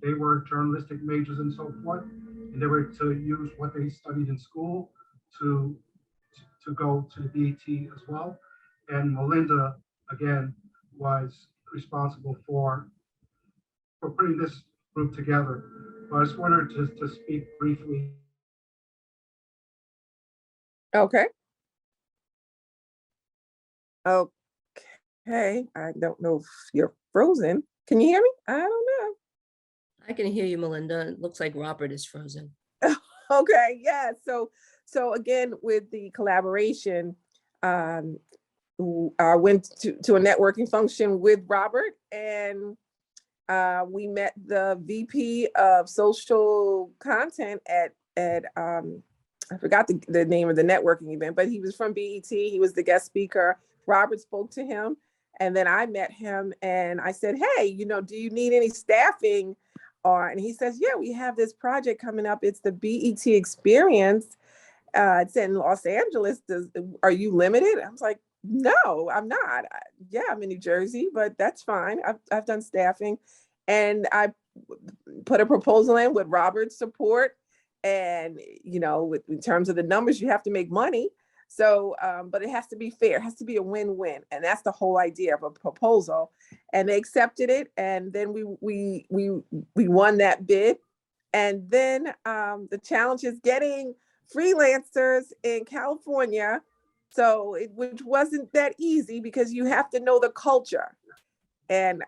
B: They were journalistic majors and so forth, and they were to use what they studied in school to go to the BET as well. And Melinda, again, was responsible for putting this group together. But I just wanted to speak briefly.
C: okay. Okay. Hey, I don't know if you're frozen. Can you hear me? I don't
A: I can hear you, Melinda. It looks like Robert is frozen.
C: know. Okay, yeah. So again, with the collaboration, um, I went to a networking function with Robert, and we met the VP of social content at I forgot the name of the networking event, but he was from BET. He was the guest speaker. Robert spoke to him, and then I met him, and I said, "Hey, do you need any staffing?" And he says, "Yeah, we have this project coming up. It's the BET Experience. It's in Los Angeles. Are you limited?" I was like, "No, I'm not. Yeah, I'm in New Jersey, but that's fine. I've done staffing." And I put a proposal in with Robert's support. And, in terms of the numbers, you have to make money. So, but it has to be fair. It has to be a win-win. And that's the whole idea of a proposal. And they accepted it. And then we won that bid. And then the challenge is getting freelancers in California. So which wasn't that easy because you have to know the culture. And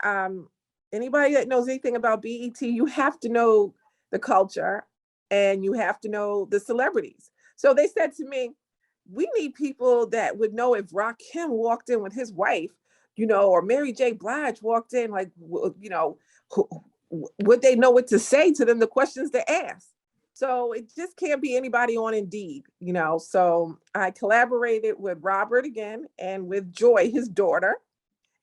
C: anybody that knows anything about BET, you have to know the culture and you have to know the celebrities. So they said to me, we need people that would know if Rakim walked in with his wife, or Mary J. Blige walked in, like, would they know what to say to them, the questions to ask? So it just can't be anybody on Indeed, So I collaborated with Robert again and with Joy, his daughter,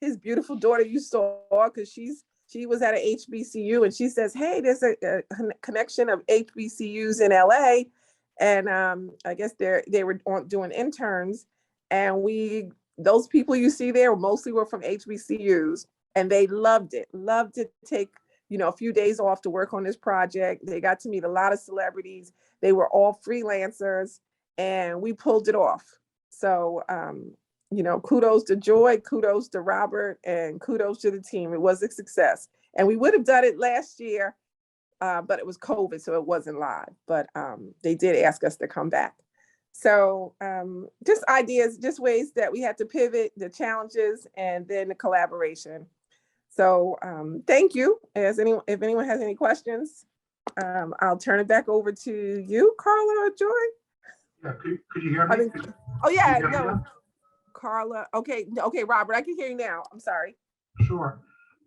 C: his beautiful daughter you saw, because she was at a HBCU, and she says, "Hey, there's a connection of HBCUs in LA." And I guess they were doing interns, and those people you see there mostly were from HBCUs, and they loved to take a few days off to work on this project. They got to meet a lot of celebrities. They were all freelancers, and we pulled it off. So kudos to Joy, kudos to Robert, and kudos to the team. It was a success. And we would have done it last year, but it was COVID, so it wasn't live. But they did ask us to come back. So just ideas, just ways that we had to pivot, the challenges, and then the collaboration. So thank you. If anyone has any questions, I'll turn it back over to you, Carla or Joy.
B: Yeah, could you hear me?
C: Oh yeah,
B: Could you hear me
C: no.
B: now?
C: Carla. Okay, Robert, I can hear you now. I'm sorry.
B: Sure.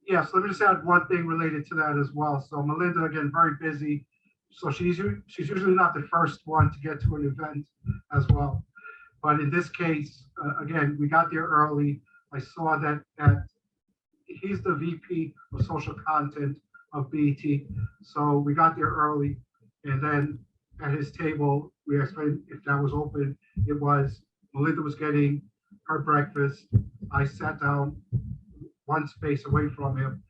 B: Yes, let me just add one thing related to that as well. So Melinda, again, very busy. So she's usually not the first one to get to an event as well. But in this case, again, we got there early. I saw that he's the VP of social content of BET. So we got there early. And then at his table, we explained if that was open. It was. Melinda was getting her breakfast. I sat down one space away from him.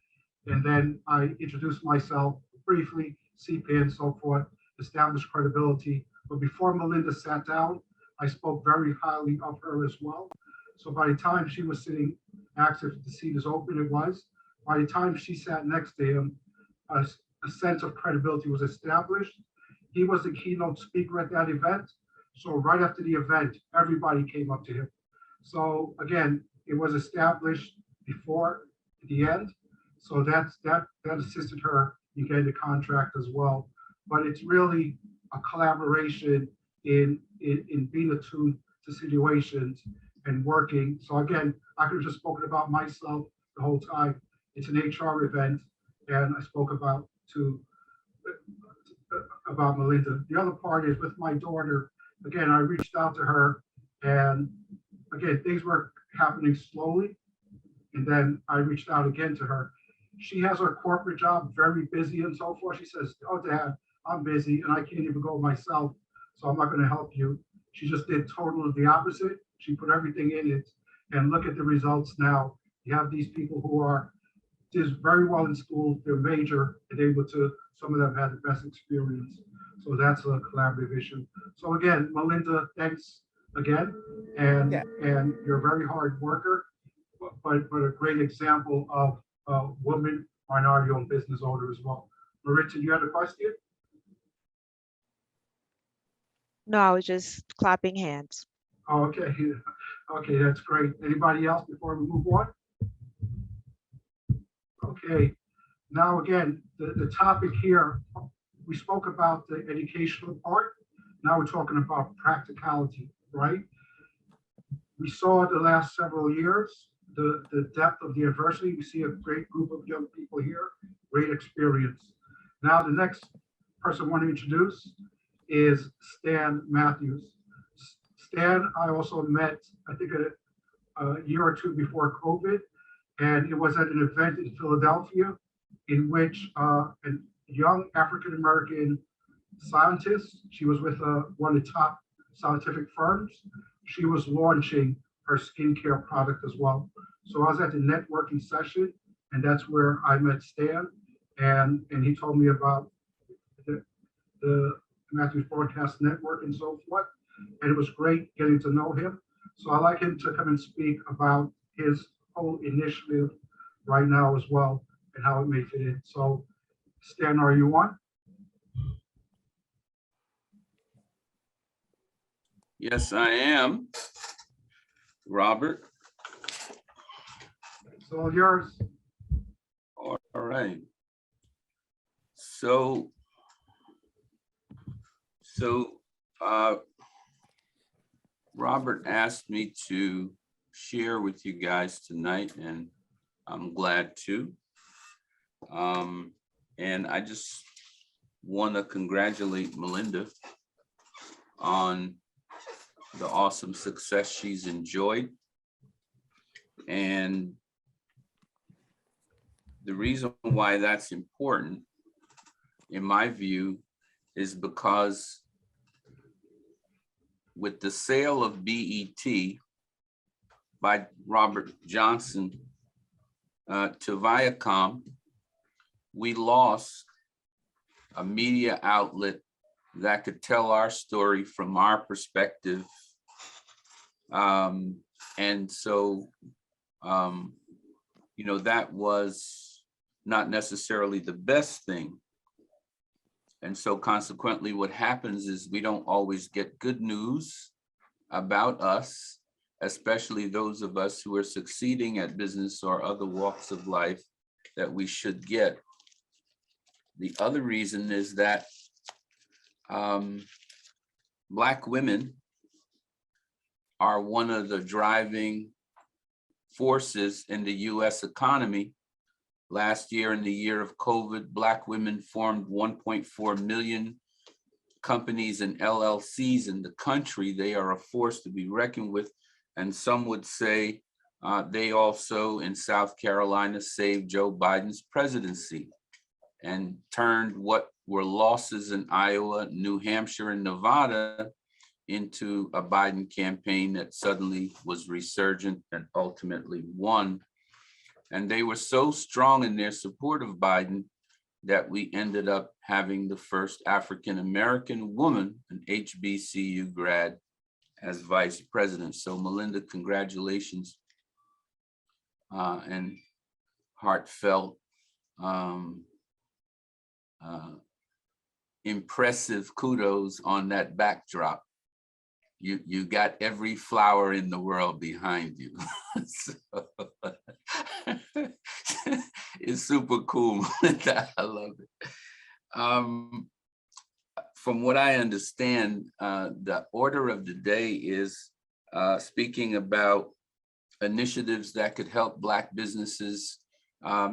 B: And then I introduced myself briefly, CP and so forth, established credibility. But before Melinda sat down, I spoke very highly of her as well. So by the time she was sitting, asked if the seat is open, it was. By the time she sat next to him, a sense of credibility was established. He was the keynote speaker at that event. So right after the event, everybody came up to him. So again, it was established before the end. So that assisted her in getting the contract as well. But it's really a collaboration in being attuned to situations and working. So again, I could have just spoken about myself the whole time. It's an HR event, and I spoke about Melinda. The other part is with my daughter. Again, I reached out to her, and again, things were happening slowly. And then I reached out again to her. She has her corporate job, very busy and so forth. She says, "Oh, Dad, I'm busy and I can't even go myself, so I'm not going to help you." She just did totally the opposite. She put everything in it, and look at the results now. You have these people who are did very well in school, they're major, and able to, some of them had the best experience. So that's a collaborative issue. So again, Melinda, thanks again. And
C: Yeah.
B: and you're a very hard worker, but a great example of a woman minority-owned business owner as well. Maritza, you had a question?
D: No, I was just clapping hands.
B: Oh, okay. Okay, that's great. Anybody else before we move on? Okay, now again, the topic here, we spoke about the educational part. Now we're talking about practicality, right? We saw the last several years, the depth of the adversity. We see a great group of young people here, great experience. Now the next person I want to introduce is Stan Matthews. Stan, I also met, I think a year or two before COVID, and it was at an event in Philadelphia in which a young African American scientist, she was with one of the top scientific firms, she was launching her skincare product as well. So I was at the networking session, and that's where I met Stan, and he told me about the Matthews Broadcast Network and so forth. And it was great getting to know him. So I'd like him to come and speak about his whole initiative right now as well and how it may fit in. So Stan, are you on?
E: Yes, I am, Robert.
B: It's all yours.
E: All right. So Robert asked me to share with you guys tonight, and I'm glad to. And I just want to congratulate Melinda on the awesome success she's enjoyed. And the reason why that's important, in my view, is because with the sale of BET by Robert Johnson to Viacom, we lost a media outlet that could tell our story from our perspective. And so, you know, that was not necessarily the best thing. And so consequently, what happens is we don't always get good news about us, especially those of us who are succeeding at business or other walks of life that we should get. The other reason is that Black women are one of the driving forces in the US economy. Last year, in the year of COVID, Black women formed 1.4 million companies and LLCs in the country. They are a force to be reckoned with. And some would say they also in South Carolina saved Joe Biden's presidency and turned what were losses in Iowa, New Hampshire, and Nevada into a Biden campaign that suddenly was resurgent and ultimately won. And they were so strong in their support of Biden that we ended up having the first African-American woman, an HBCU grad, as vice president. So Melinda, congratulations and heartfelt, impressive kudos on that backdrop. You got every flower in the world behind you. So, it's super cool. I love it. From what I understand, the order of the day is speaking about initiatives that could help Black businesses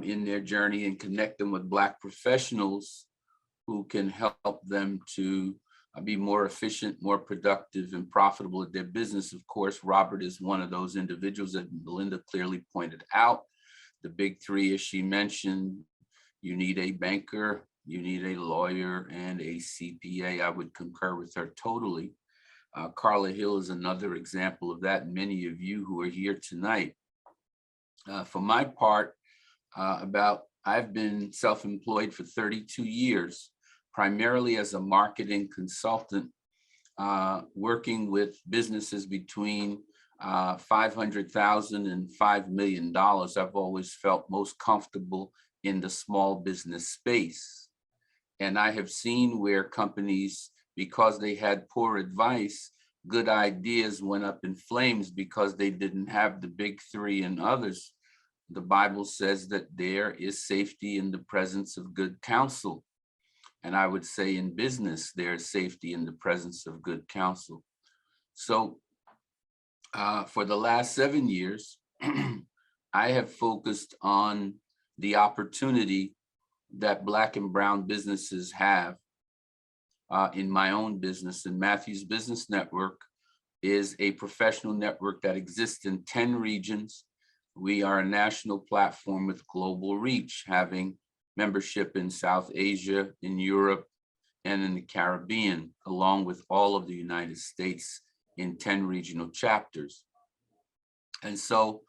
E: in their journey and connect them with Black professionals who can help them to be more efficient, more productive, and profitable at their business. Of course, Robert is one of those individuals that Melinda clearly pointed out. The big three, as she mentioned, you need a banker, you need a lawyer, and a CPA. I would concur with her totally. Carla Hill is another example of that. Many of you who are here tonight. For my part, I've been self-employed for 32 years. Primarily as a marketing consultant, working with businesses between $500,000 and $5 million. I've always felt most comfortable in the small business space. And I have seen where companies, because they had poor advice, good ideas went up in flames because they didn't have the big three and others the Bible says that there is safety in the presence of good counsel. And I would say in business, there is safety in the presence of good counsel. So for the last 7 years, I have focused on the opportunity that Black and brown businesses have in my own business. And Matthews Business Network is a professional network that exists in 10 regions. We are a national platform with global reach, having membership in South Asia, in Europe, and in the Caribbean, along with all of the United States in 10 regional chapters. And so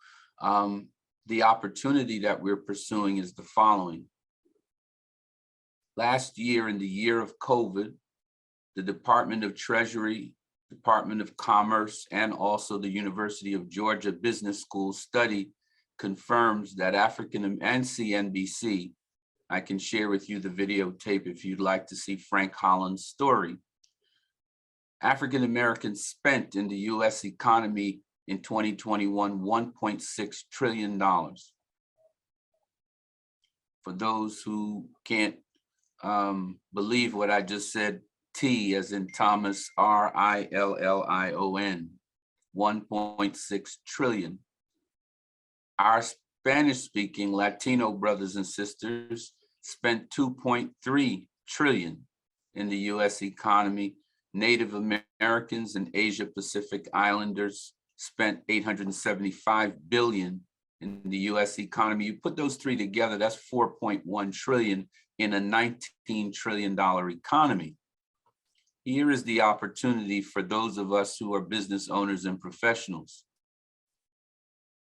E: the opportunity that we're pursuing is the following. Last year, in the year of COVID, the Department of Treasury, Department of Commerce, and also the University of Georgia Business School study confirms that and CNBC, I can share with you the videotape if you'd like to see Frank Holland's story. African Americans spent in the US economy in 2021, $1.6 trillion. For those who can't believe what I just said, T as in Thomas, RILLION, 1.6 trillion. Our Spanish-speaking Latino brothers and sisters spent 2.3 trillion in the US economy. Native Americans and Asia Pacific Islanders spent 875 billion in the US economy. You put those three together, that's 4.1 trillion in a $19 trillion economy. Here is the opportunity for those of us who are business owners and professionals.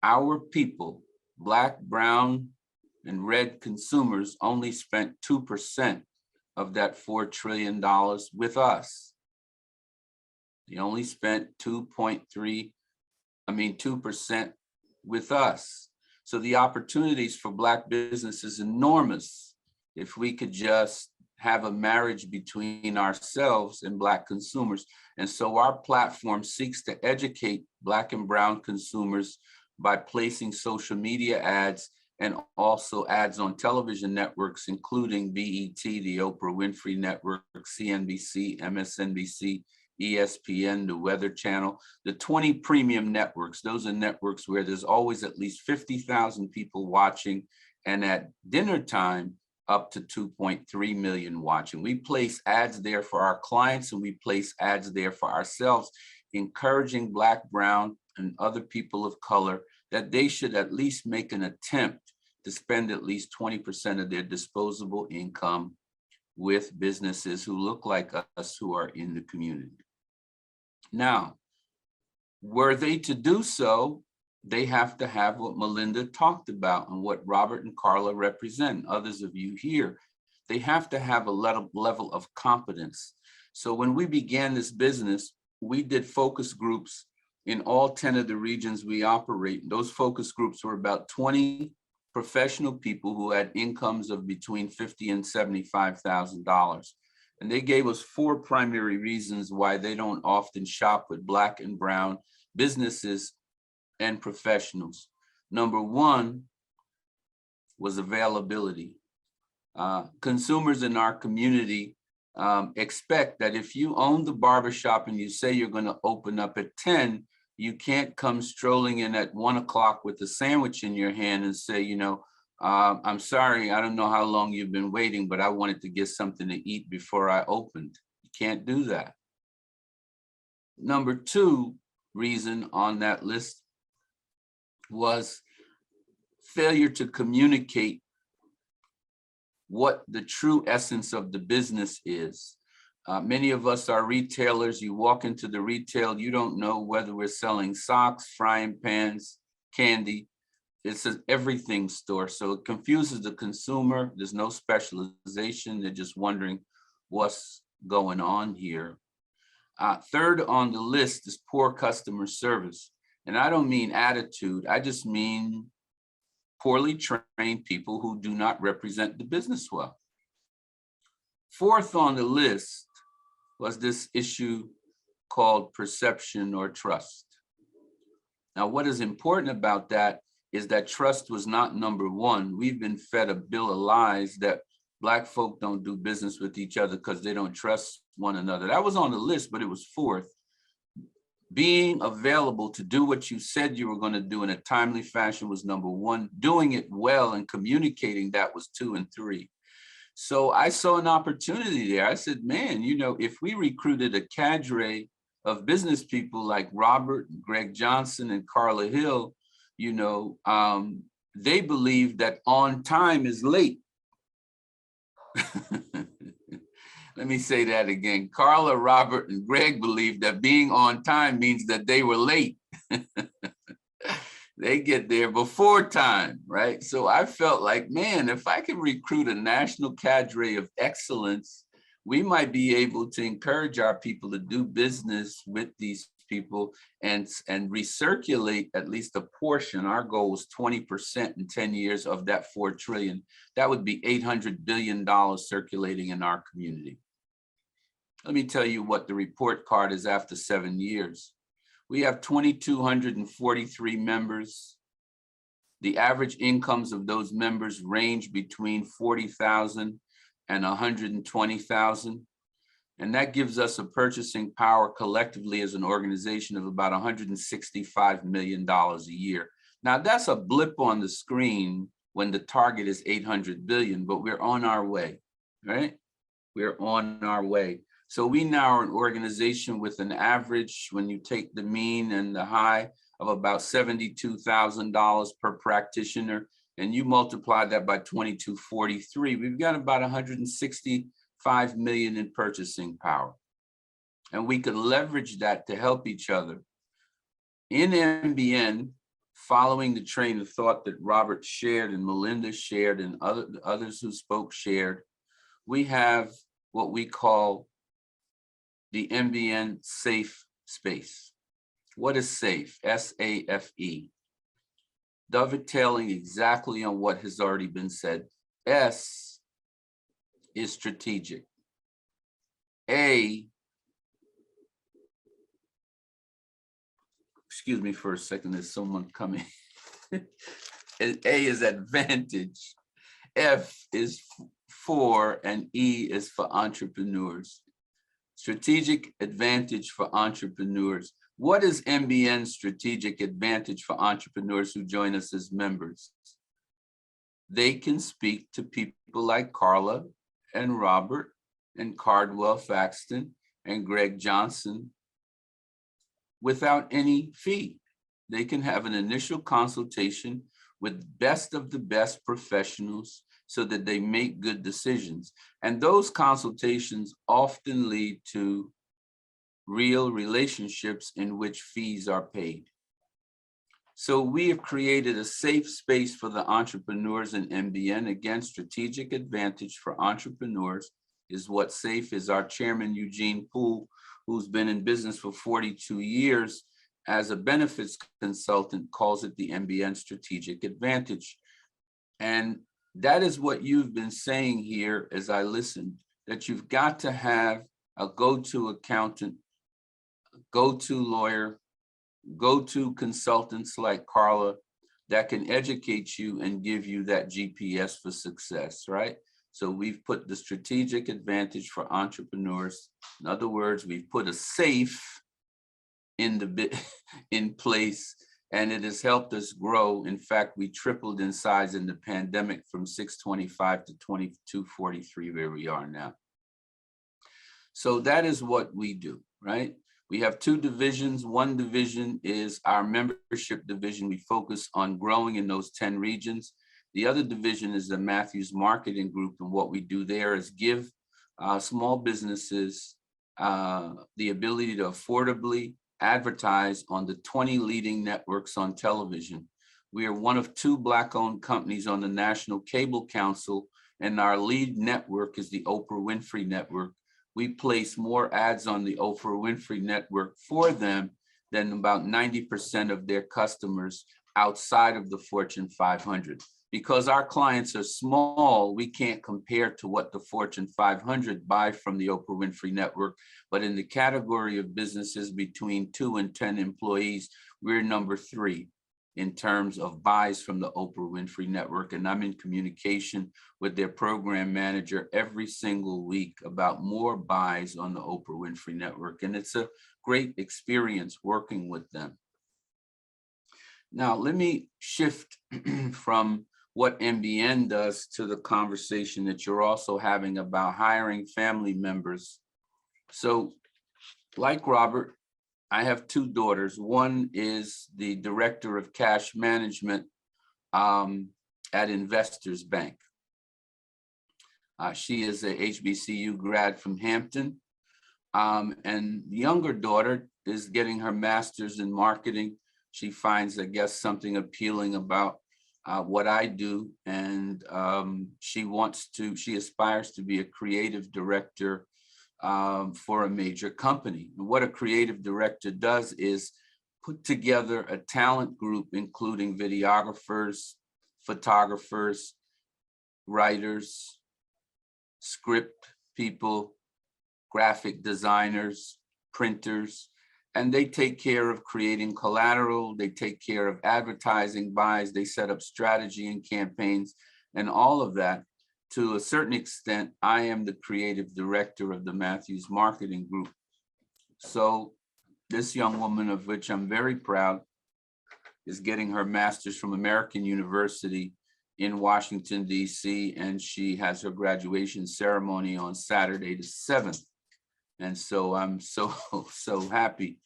E: Our people, Black, brown, and red consumers only spent 2% of that $4 trillion with us. They only spent 2% with us. So the opportunities for Black business is enormous if we could just have a marriage between ourselves and Black consumers. And so our platform seeks to educate Black and brown consumers by placing social media ads and also ads on television networks, including BET, the Oprah Winfrey Network, CNBC, MSNBC, ESPN, the Weather Channel, the 20 premium networks. Those are networks where there's always at least 50,000 people watching, and at dinner time, up to 2.3 million watching. We place ads there for our clients, and we place ads there for ourselves, encouraging Black, brown, and other people of color that they should at least make an attempt to spend at least 20% of their disposable income with businesses who look like us, who are in the community. Now, were they to do so, they have to have what Melinda talked about and what Robert and Carla represent, others of you here. They have to have a level of competence. So when we began this business, we did focus groups in all 10 of the regions we operate. Those focus groups were about 20 professional people who had incomes of between $50,000 and $75,000. And they gave us 4 primary reasons why they don't often shop with Black and brown businesses and professionals. Number 1 was availability. Consumers in our community expect that if you own the barbershop and you say you're going to open up at 10, you can't come strolling in at 1 o'clock with a sandwich in your hand and say, you know, I'm sorry, I don't know how long you've been waiting, but I wanted to get something to eat before I opened. You can't do that. Number 2 reason on that list was failure to communicate what the true essence of the business is. Many of us are retailers. You walk into the retail, you don't know whether we're selling socks, frying pans, candy. It's an everything store. So it confuses the consumer. There's no specialization. They're just wondering what's going on here. Third on the list is poor customer service. And I don't mean attitude. I just mean poorly trained people who do not represent the business well. Fourth on the list was this issue called perception or trust. Now, what is important about that is that trust was not number one. We've been fed a bill of lies that Black folk don't do business with each other because they don't trust one another. That was on the list, but it was fourth. Being available to do what you said you were going to do in a timely fashion was number one. Doing it well and communicating that was 2 and 3. So I saw an opportunity there. I said, man, you know, if we recruited a cadre of business people like Robert, Greg Johnson, and Carla Hill, you know, they believe that on time is late. Let me say that again. Carla, Robert, and Greg believe that being on time means that they were late. They get there before time, right? So I felt like, man, if I can recruit a national cadre of excellence, we might be able to encourage our people to do business with these people and recirculate at least a portion. Our goal was 20% in 10 years of that 4 trillion. That would be $800 billion circulating in our community. Let me tell you what the report card is after 7 years. We have 2,243 members. The average incomes of those members range between 40,000 and 120,000. And that gives us a purchasing power collectively as an organization of about $165 million a year. Now that's a blip on the screen when the target is 800 billion, but we're on our way, right? We're on our way. So we now are an organization with an average, when you take the mean and the high, of about $72,000 per practitioner, and you multiply that by 2243, we've got about 165 million in purchasing power. And we could leverage that to help each other. In MBN, following the train of thought that Robert shared and Melinda shared and others who spoke shared, we have what we call the MBN safe space. What is SAFE? S-A-F-E. Dovetailing exactly on what has already been said. S is strategic. A, excuse me for a second, there's someone coming. A is advantage. F is for, and E is for entrepreneurs. Strategic advantage for entrepreneurs. What is MBN's strategic advantage for entrepreneurs who join us as members? They can speak to people like Carla and Robert and Cardwell Faxton and Greg Johnson without any fee. They can have an initial consultation with best of the best professionals so that they make good decisions. And those consultations often lead to real relationships in which fees are paid. So we have created a safe space for the entrepreneurs in MBN. Again, strategic advantage for entrepreneurs is what SAFE is. Our chairman, Eugene Poole, who's been in business for 42 years as a benefits consultant, calls it the MBN strategic advantage. And that is what you've been saying here as I listened, that you've got to have a go-to accountant, go-to lawyer, go-to consultants like Carla that can educate you and give you that GPS for success, right? So we've put the strategic advantage for entrepreneurs. In other words, we've put a safe in place, and it has helped us grow. In fact, we tripled in size in the pandemic from 625 to 2243, where we are now. So that is what we do, right? We have 2 divisions. One division is our membership division. We focus on growing in those 10 regions. The other division is the Matthews Marketing Group. And what we do there is give small businesses the ability to affordably advertise on the 20 leading networks on television. We are one of 2 Black-owned companies on the National Cable Council, and our lead network is the Oprah Winfrey Network. We place more ads on the Oprah Winfrey Network for them than about 90% of their customers outside of the Fortune 500. Because our clients are small, we can't compare to what the Fortune 500 buy from the Oprah Winfrey Network. But in the category of businesses between 2 and 10 employees, we're number 3. in terms of buys from the Oprah Winfrey Network. And I'm in communication with their program manager every single week about more buys on the Oprah Winfrey Network. And it's a great experience working with them. Now, let me shift from what MBN does to the conversation that you're also having about hiring family members. So, like Robert, I have two daughters. One is the director of cash management at Investors Bank. She is a HBCU grad from Hampton. And the younger daughter is getting her master's in marketing. She finds, I guess, something appealing about what I do. And she aspires to be a creative director for a major company. And what a creative director does is put together a talent group, including videographers, photographers, writers, script people, graphic designers, printers, and they take care of creating collateral, they take care of advertising buys, they set up strategy and campaigns, and all of that. To a certain extent, I am the creative director of the Matthews Marketing Group. So this young woman, of which I'm very proud, is getting her master's from American University in Washington, D.C., and she has her graduation ceremony on Saturday the 7th. And so I'm so happy.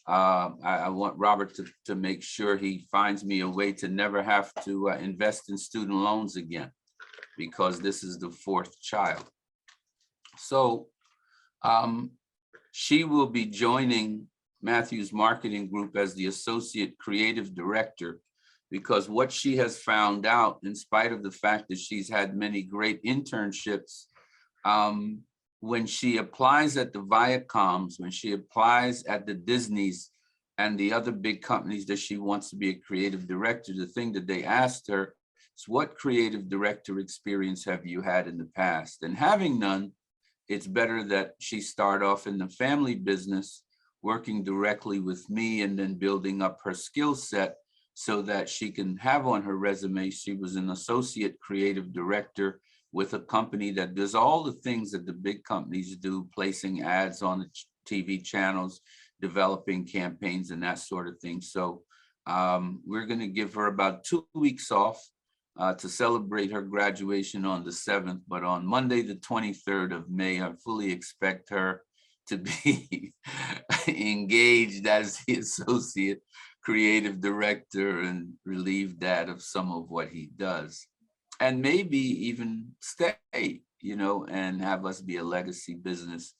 E: I want Robert to make sure he finds me a way to never have to invest in student loans again, because this is the fourth child. So she will be joining Matthews Marketing Group as the associate creative director, because what she has found out, in spite of the fact that she's had many great internships, when she applies at the Viacoms, when she applies at the Disneys and the other big companies that she wants to be a creative director, the thing that they asked her is, what creative director experience have you had in the past? And having none, it's better that she start off in the family business, working directly with me, and then building up her skill set so that she can have on her resume she was an associate creative director with a company that does all the things that the big companies do, placing ads on the TV channels, developing campaigns and that sort of thing. So we're going to give her about 2 weeks off to celebrate her graduation on the 7th. But on Monday, the 23rd of May, I fully expect her to be engaged as the associate creative director and relieve Dad of some of what he does. And maybe even stay, and have us be a legacy business.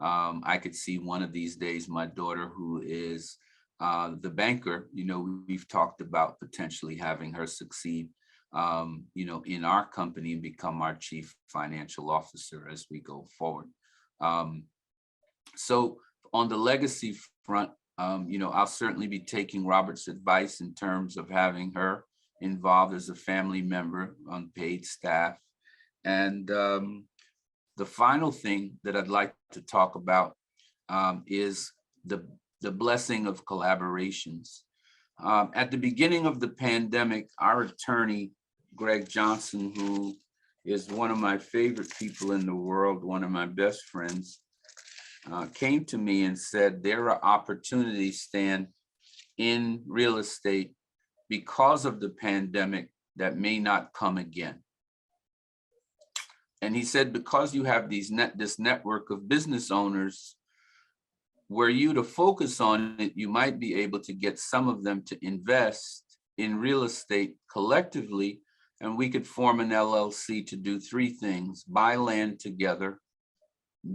E: I could see one of these days my daughter, who is the banker, we've talked about potentially having her succeed, in our company and become our chief financial officer as we go forward. So on the legacy front, I'll certainly be taking Robert's advice in terms of having her involved as a family member on paid staff. And the final thing that I'd like to talk about is the blessing of collaborations. At the beginning of the pandemic, our attorney, Greg Johnson, who is one of my favorite people in the world, one of my best friends, came to me and said, there are opportunities, Stan, in real estate because of the pandemic that may not come again. And he said, because you have this network of business owners, were you to focus on it, you might be able to get some of them to invest in real estate collectively, and we could form an LLC to do three things: buy land together,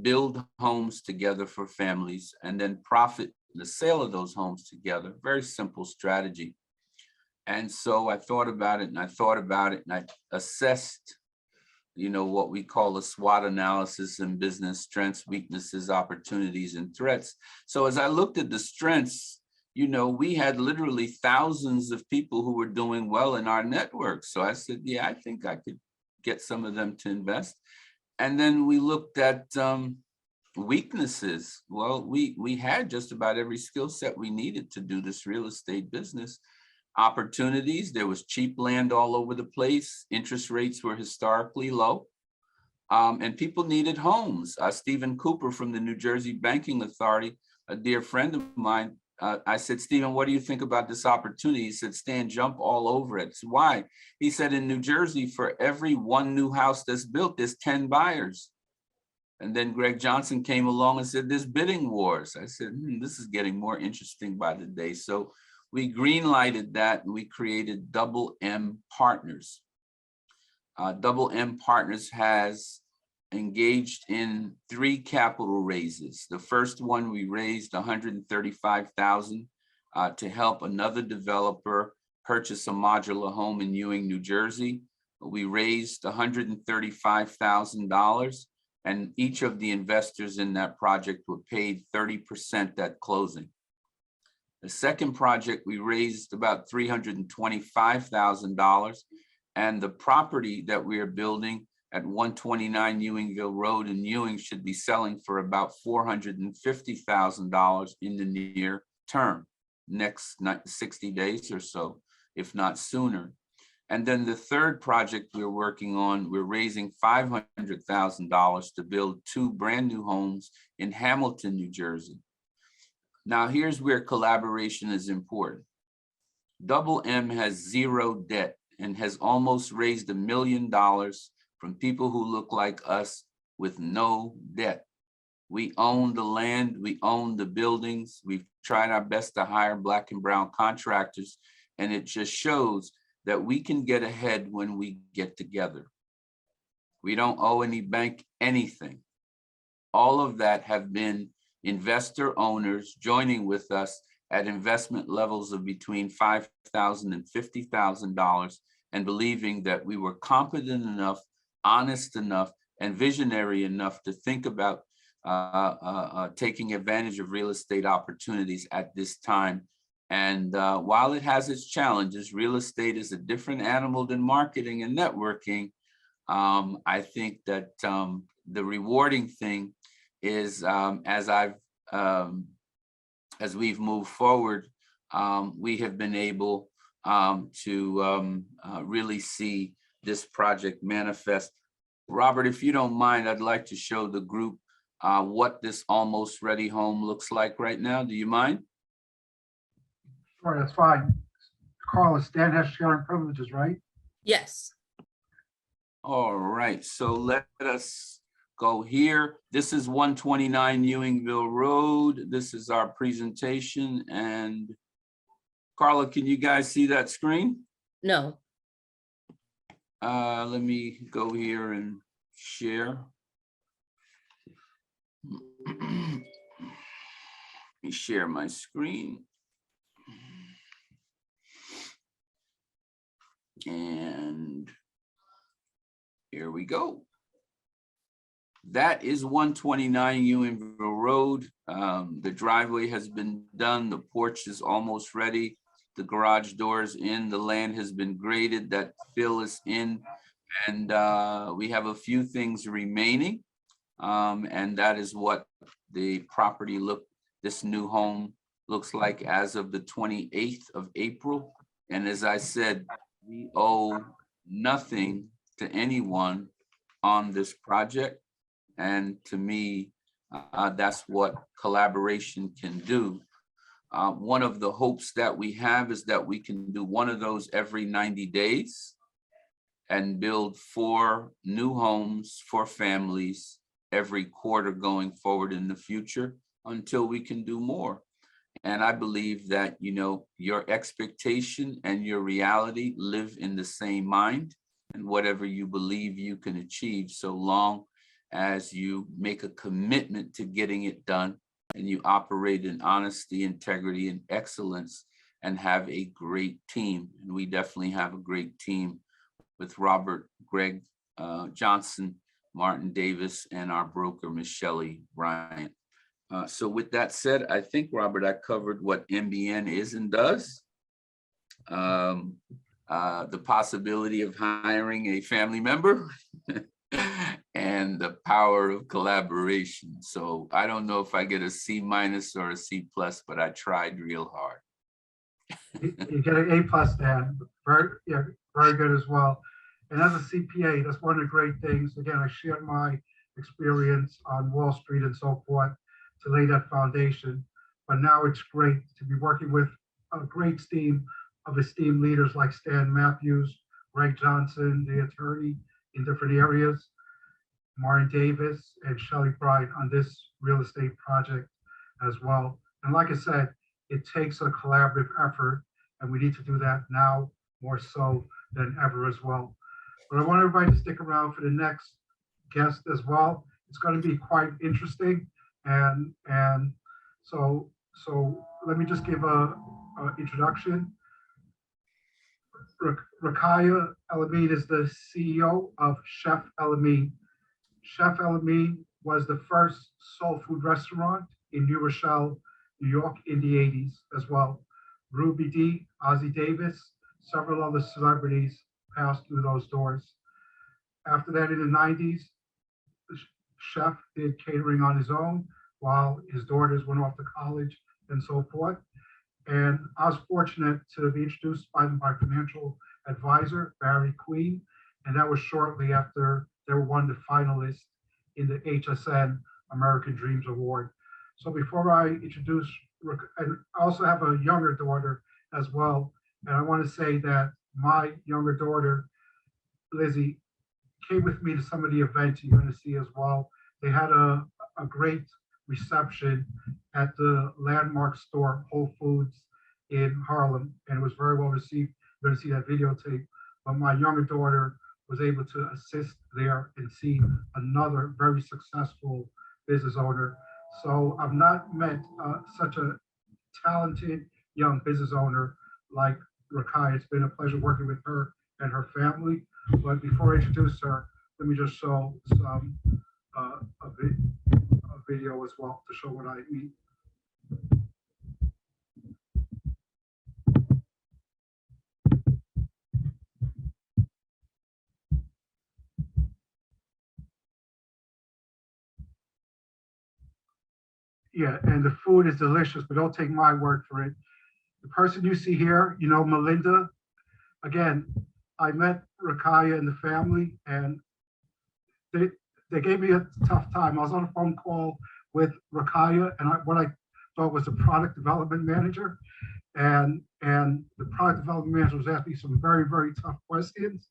E: build homes together for families, and then profit the sale of those homes together. Very simple strategy. And so I thought about it and I assessed, what we call a SWOT analysis in business: strengths, weaknesses, opportunities, and threats. So as I looked at the strengths, we had literally thousands of people who were doing well in our network. So I said, yeah, I think I could get some of them to invest. And then we looked at weaknesses. Well, we had just about every skill set we needed to do this real estate business. opportunities. There was cheap land all over the place. Interest rates were historically low. And people needed homes. Stephen Cooper from the New Jersey Banking Authority, a dear friend of mine, I said, Stephen, what do you think about this opportunity? He said, Stan, jump all over it. I said, why? He said, in New Jersey, for every one new house that's built, there's 10 buyers. And then Greg Johnson came along and said, there's bidding wars. I said, this is getting more interesting by the day. So we green-lighted that and we created Double M Partners. Double M Partners has engaged in 3 capital raises. The first one, we raised $135,000 to help another developer purchase a modular home in Ewing, New Jersey. We raised $135,000, and each of the investors in that project were paid 30% at closing. The second project, we raised about $325,000, and the property that we are building at 129 Ewingville Road in Ewing should be selling for about $450,000 in the near term, next 60 days or so, if not sooner. And then the third project we're working on, we're raising $500,000 to build 2 brand new homes in Hamilton, New Jersey. Now, here's where collaboration is important. Double M has 0 debt and has almost raised $1 million from people who look like us with no debt. We own the land, we own the buildings. We've tried our best to hire Black and brown contractors, and it just shows that we can get ahead when we get together. We don't owe any bank anything. All of that have been investor owners joining with us at investment levels of between $5,000 and $50,000, and believing that we were competent enough, honest enough, and visionary enough to think about taking advantage of real estate opportunities at this time. And while it has its challenges, real estate is a different animal than marketing and networking. I think that the rewarding thing is as we've moved forward, we have been able to really see this project manifest. Robert, if you don't mind, I'd like to show the group what this almost ready home looks like right now. Do you mind?
B: Sure, that's fine. Carla, Stan has sharing privileges, right?
A: Yes.
E: All right, so let us go here. This is 129 Ewingville Road. This is our presentation. And Carla, can you guys see that screen?
A: No.
E: Let me go here and share. Let me share my screen. And here we go. That is 129 Ewingville Road. The driveway has been done. The porch is almost ready. The garage doors in. The land has been graded. That fill is in. And we have a few things remaining. And that is what the property this new home looks like as of the 28th of April. And as I said, we owe nothing to anyone on this project. And to me, that's what collaboration can do. One of the hopes that we have is that we can do one of those every 90 days and build 4 new homes for families every quarter going forward in the future until we can do more. And I believe that, you know, your expectation and your reality live in the same mind, and whatever you believe you can achieve, so long as you make a commitment to getting it done and you operate in honesty, integrity, and excellence, and have a great team. And we definitely have a great team with Robert, Greg Johnson, Martin Davis, and our broker, Michelle Bryant. So with that said, I think, Robert, I covered what MBN is and does. The possibility of hiring a family member and the power of collaboration. So I don't know if I get a C- or a C+, but I tried real hard.
B: You get an A+, Dan. Very, yeah, very good as well. And as a CPA, that's one of the great things. Again, I shared my experience on Wall Street and so forth to lay that foundation. But now it's great to be working with a great team of esteemed leaders like Stan Matthews, Greg Johnson, the attorney in different areas, Martin Davis, and Shelley Bright on this real estate project as well. And like I said, it takes a collaborative effort, and we need to do that now more so than ever as well. But I want everybody to stick around for the next guest as well. It's going to be quite interesting. And so let me just give a introduction. Rakaya El-Amin is the CEO of Chef El-Amin. Chef El-Amin was the first soul food restaurant in New Rochelle, New York in the 80s as well. Ruby Dee, Ozzie Davis, several other celebrities passed through those doors. After that, in the 90s, the chef did catering on his own while his daughters went off to college and so forth. And I was fortunate to be introduced by my financial advisor, Barry Queen, and that was shortly after they were one of the finalists in the HSN American Dreams Award. So before I introduce, and I also have a younger daughter as well, and I want to say that my younger daughter, Lizzie, came with me to some of the events you're going to see as well. They had a great reception at the landmark store, Whole Foods in Harlem, and it was very well received. You're going to see that videotape. But my younger daughter was able to assist there and see another very successful business owner. So I've not met such a talented young business owner like Rakai. It's been a pleasure working with her and her family. But before I introduce her, let me just show some a video as well to show what I mean. Yeah, and the food is delicious, but don't take my word for it. The person you see here, you know, Melinda, again, I met Rakaya and the family, and they gave me a tough time. I was on a phone call with Rakaya, and what I thought was a product development manager, and the product development manager was asking me some very, very tough questions.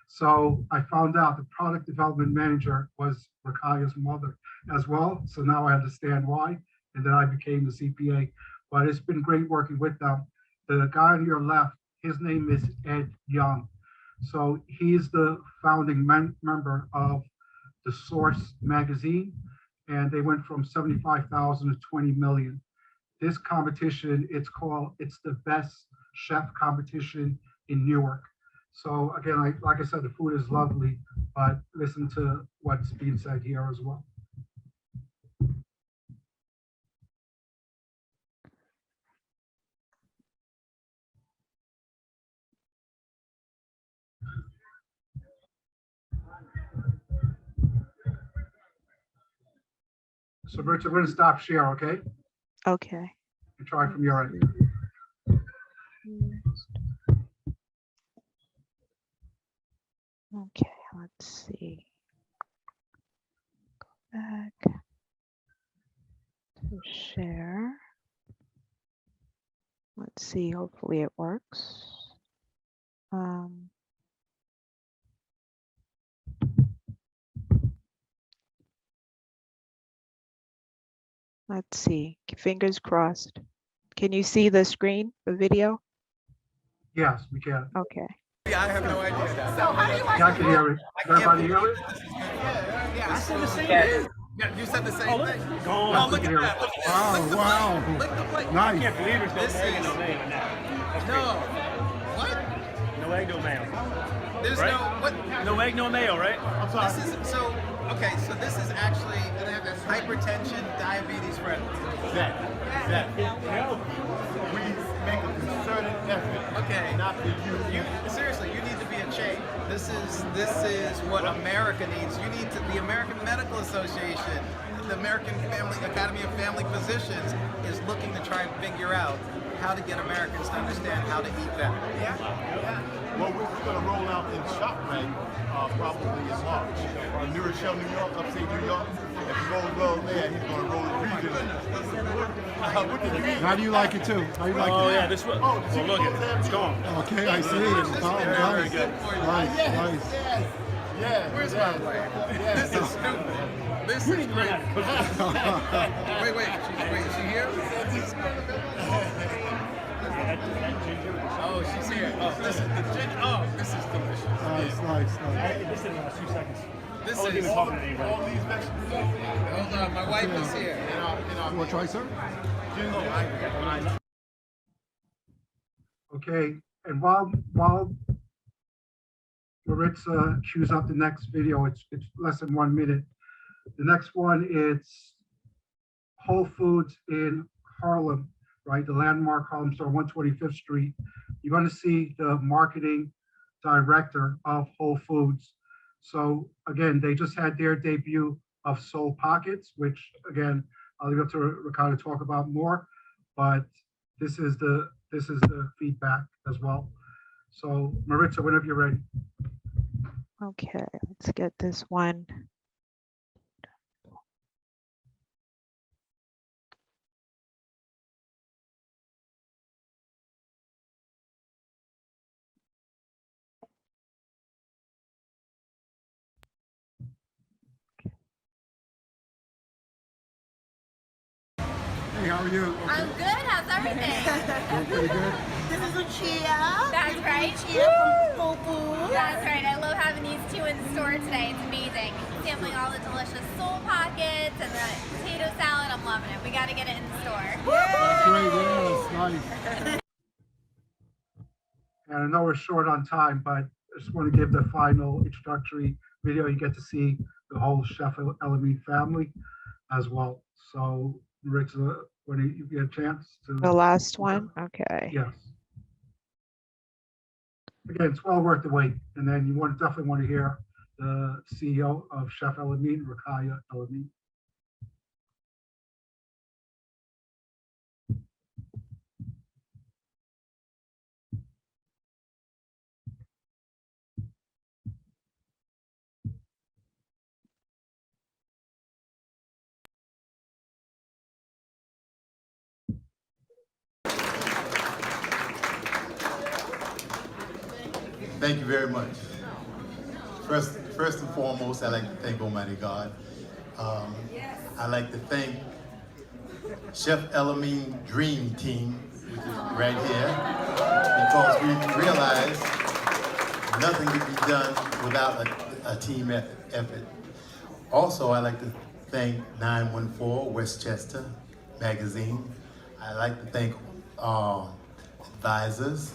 B: So I found out the product development manager was Rakaya's mother as well. So now I understand why, and then I became the CPA. But it's been great working with them. The guy on your left, his name is Ed Young. So he's the founding member of the Source magazine, and they went from 75,000 to 20 million. This competition, it's the best chef competition in Newark. So again, like I said, the food is lovely, but listen to what's being said here as well. So Richard, we're gonna stop share, okay?
D: Okay.
B: And try from your end.
D: Okay, let's see. Go back to share. Let's see, hopefully it works. Let's see, fingers crossed. Can you see the screen, the video?
B: Yes, we can.
D: Okay.
F: Yeah, I have no idea.
B: Yeah, I can hear it. Everybody hear it?
F: Yeah, I said the same thing. Yeah, you said the same thing. Oh, look at that. Look at that.
G: Wow.
F: Lick the plate.
G: Nice.
H: I can't believe it's
F: This
H: no egg and
F: is-
H: no mayo in that. That's
F: No.
H: crazy.
F: What?
H: No egg, no mayo.
F: There's
H: Right?
F: no what?
H: No egg, no mayo, right? I'm sorry.
F: This is so okay. So this is actually hypertension, diabetes friendly.
G: Exactly. We make a concerted effort.
F: Okay.
G: Not for you.
F: You seriously, you need to be a chain. This is what America needs. You need to. The American Medical Association, the American Academy of Family Physicians is looking to try and figure out how to get Americans to understand how to eat better.
G: Well, we're going to roll out in ShopRite probably in March. New Rochelle, New York, upstate New York. If it goes well there, he's going to roll it regionally.
I: How do you like it too? How you like
H: Oh
I: it?
H: yeah, this one. Oh, look at it. It's gone.
I: Okay, I see. Oh,
H: Very
I: nice.
H: good.
I: Nice, nice.
G: Yeah.
F: Where's my wife? This is stupid. This is great. Wait, is she here? Oh, she's here. Oh, this is the ginger. Oh, this is delicious.
I: Nice, nice, nice.
H: This in the last 2 seconds.
F: This
H: I wasn't
F: is
H: even talking to anybody.
G: All these vegetables.
F: Hold on, my wife is here.
I: You want to try, sir?
B: Okay, and while Maritza cues up the next video, it's less than 1 minute. The next one, it's Whole Foods in Harlem, right? The landmark Harlem store, 125th Street. You're going to see the marketing director of Whole Foods. So again, they just had their debut of Soul Pockets, which again, I'll leave it to Ricardo to talk about more, but this is the feedback as well. So Maritza, whenever you're ready.
D: Okay, let's get this one.
I: Hey, how are you?
J: I'm good. How's everything?
I: Doing pretty good.
J: This is Lucia. That's right. Lucia from Whole Foods. That's right. I love having these two in the store today. It's amazing. Sampling all the delicious soul pockets and the potato salad. I'm loving it. We got to get it in the store.
I: That's great. Yes, nice.
B: And I know we're short on time, but I just want to give the final introductory video. You get to see the whole Chef Elamine family as well. So Maritza, when you get a chance to.
D: The last one, okay.
B: Yes. Again, it's well worth the wait. And then you definitely want to hear the CEO of Chef Elamine, Rakaya Elamine.
G: Thank you very much. First and foremost, I'd like to thank Almighty God. I'd like to thank Chef Elamine Dream Team, which is right here, because we realized nothing could be done without a team effort. Also, I'd like to thank 914 Westchester Magazine. I'd like to thank advisors.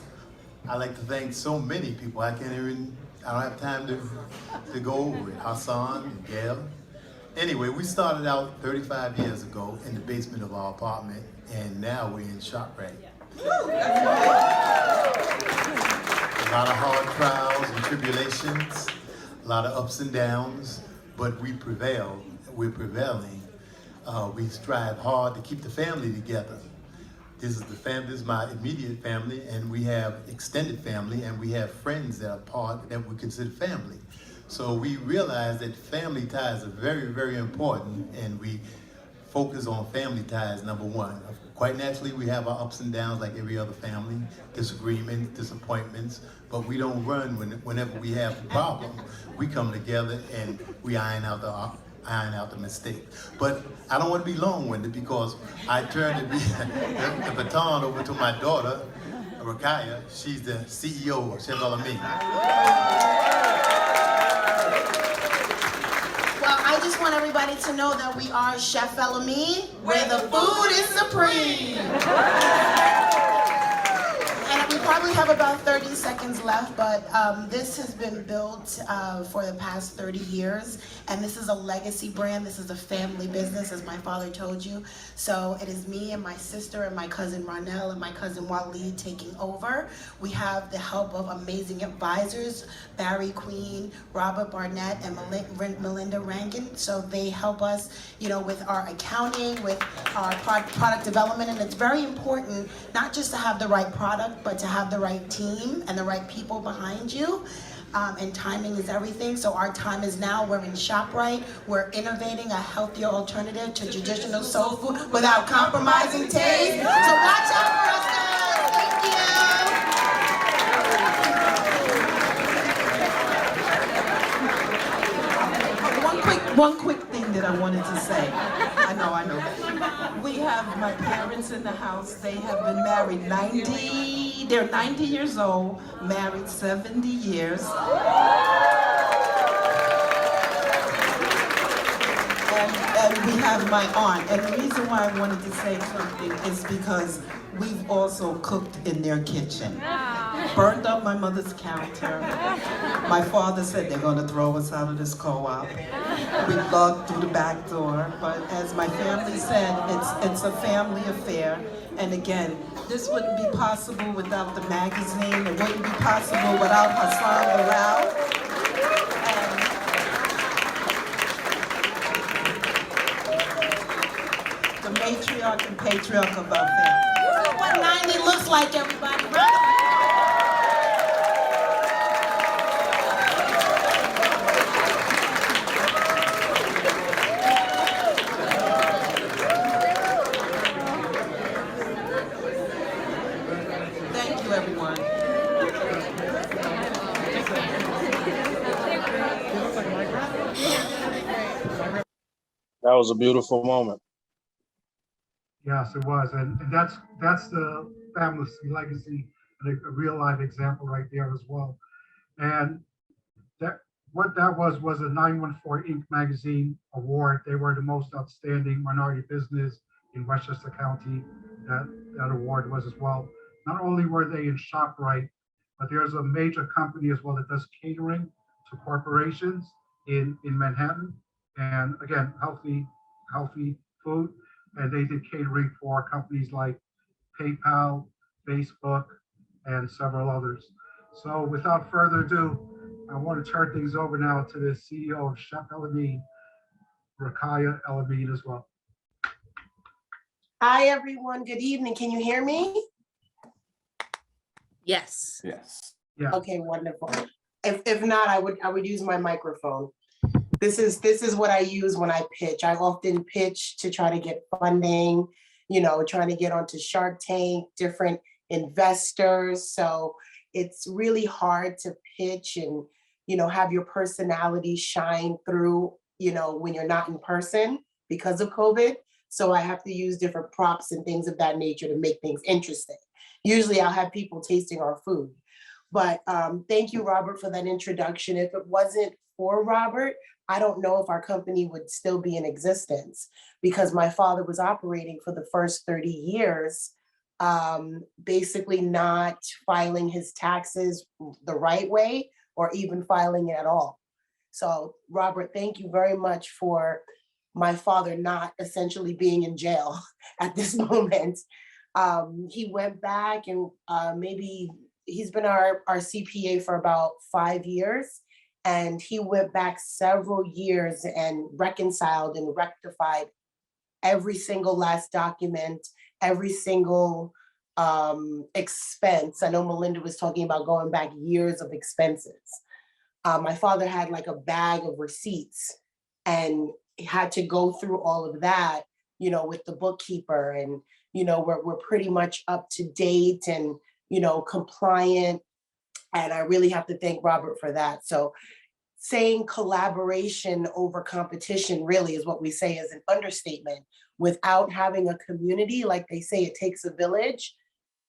G: I'd like to thank so many people. I don't have time to go over it. Hassan and Gail. Anyway, we started out 35 years ago in the basement of our apartment, and now we're in ShopRite. A lot of hard trials and tribulations, a lot of ups and downs, but we prevail. We're prevailing. We strive hard to keep the family together. This is the family, this is my immediate family, and we have extended family, and we have friends that are part that we consider family. So we realize that family ties are very, very important, and we focus on family ties, number one. Quite naturally, we have our ups and downs like every other family, disagreements, disappointments, but we don't run whenever we have a problem. We come together and we iron out the mistake. But I don't want to be long-winded because I turned the baton over to my daughter, Rakaya. She's the CEO of Chef Elamine.
J: Well, I just want everybody to know that we are Chef Elamine, where the food is supreme. And we
K: probably have about 30 seconds left, but this has been built for the past 30 years, and this is a legacy brand. This is a family business, as my father told you. So it is me and my sister and my cousin Ronell and my cousin Waleed taking over. We have the help of amazing advisors, Barry Queen, Robert Barnett, and Melinda Rankin. So they help us, you know, with our accounting, with our product development, and it's very important not just to have the right product, but to have the right team and the right people behind you. And timing is everything. So our time is now. We're in ShopRite. We're innovating a healthier alternative to traditional soul food without compromising taste. So watch out for us, guys. Thank
L: you. One quick thing that I wanted to say. I know. We have my parents in the house. They have been married they're 90 years old, married 70 years. And we have my aunt. And the reason why I wanted to say something is because we've also cooked in their kitchen. Burned up my mother's counter. My father said they're going to throw us out of this co-op. We logged through the back door, but as my family said, it's a family affair. And again, this wouldn't be possible without the magazine. It wouldn't be possible without Hassan Bilal. And the matriarch and patriarch of our family.
K: you. What 90 looks like, everybody, right?
L: Everyone.
I: That was a beautiful moment.
B: Yes, it was. And that's the family legacy and a real live example right there as well. And what that was a 914 Inc. magazine award. They were the most outstanding minority business in Westchester County. That award was as well. Not only were they in ShopRite, but there's a major company as well that does catering to corporations in Manhattan. And again, healthy food. And they did catering for companies like PayPal, Facebook, and several others. So without further ado, I want to turn things over now to the CEO of Chef El-Amin, Rakaya El-Amin as well.
K: Hi, everyone. Good evening. Can you hear me?
A: Yes.
E: Yes.
B: Yeah.
K: Okay, wonderful. If not, I would use my microphone. This is what I use when I pitch. I often pitch to try to get funding, you know, trying to get onto Shark Tank, different investors. So it's really hard to pitch and, you know, have your personality shine through, you know, when you're not in person because of COVID. So I have to use different props and things of that nature to make things interesting. Usually I'll have people tasting our food. But thank you, Robert, for that introduction. If it wasn't for Robert, I don't know if our company would still be in existence because my father was operating for the first 30 years, basically not filing his taxes the right way or even filing it at all. So Robert, thank you very much for my father not essentially being in jail at this moment. He went back and maybe he's been our CPA for about 5 years. And he went back several years and reconciled and rectified every single last document, every single expense. I know Melinda was talking about going back years of expenses. My father had like a bag of receipts and had to go through all of that, you know, with the bookkeeper. And, you know, we're pretty much up to date and, you know, compliant. And I really have to thank Robert for that. So saying collaboration over competition really is what we say is an understatement. Without having a community, like they say, it takes a village,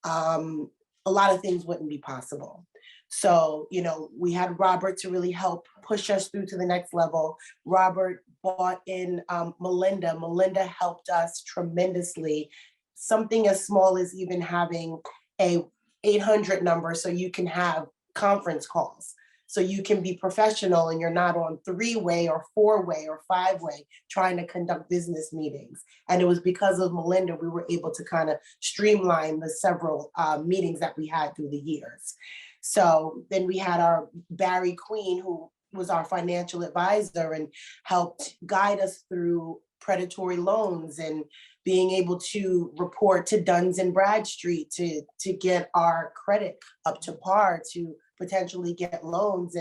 K: a lot of things wouldn't be possible. So, you know, we had Robert to really help push us through to the next level. Robert brought in Melinda. Melinda helped us tremendously. Something as small as even having a 800 number so you can have conference calls. So you can be professional and you're not on 3-way or 4-way or 5-way trying to conduct business meetings. And it was because of Melinda, we were able to kind of streamline the several meetings that we had through the years. So then we had our Barry Queen, who was our financial advisor and helped guide us through predatory loans and being able to report to Duns and Bradstreet to get our credit up to par, to potentially get loans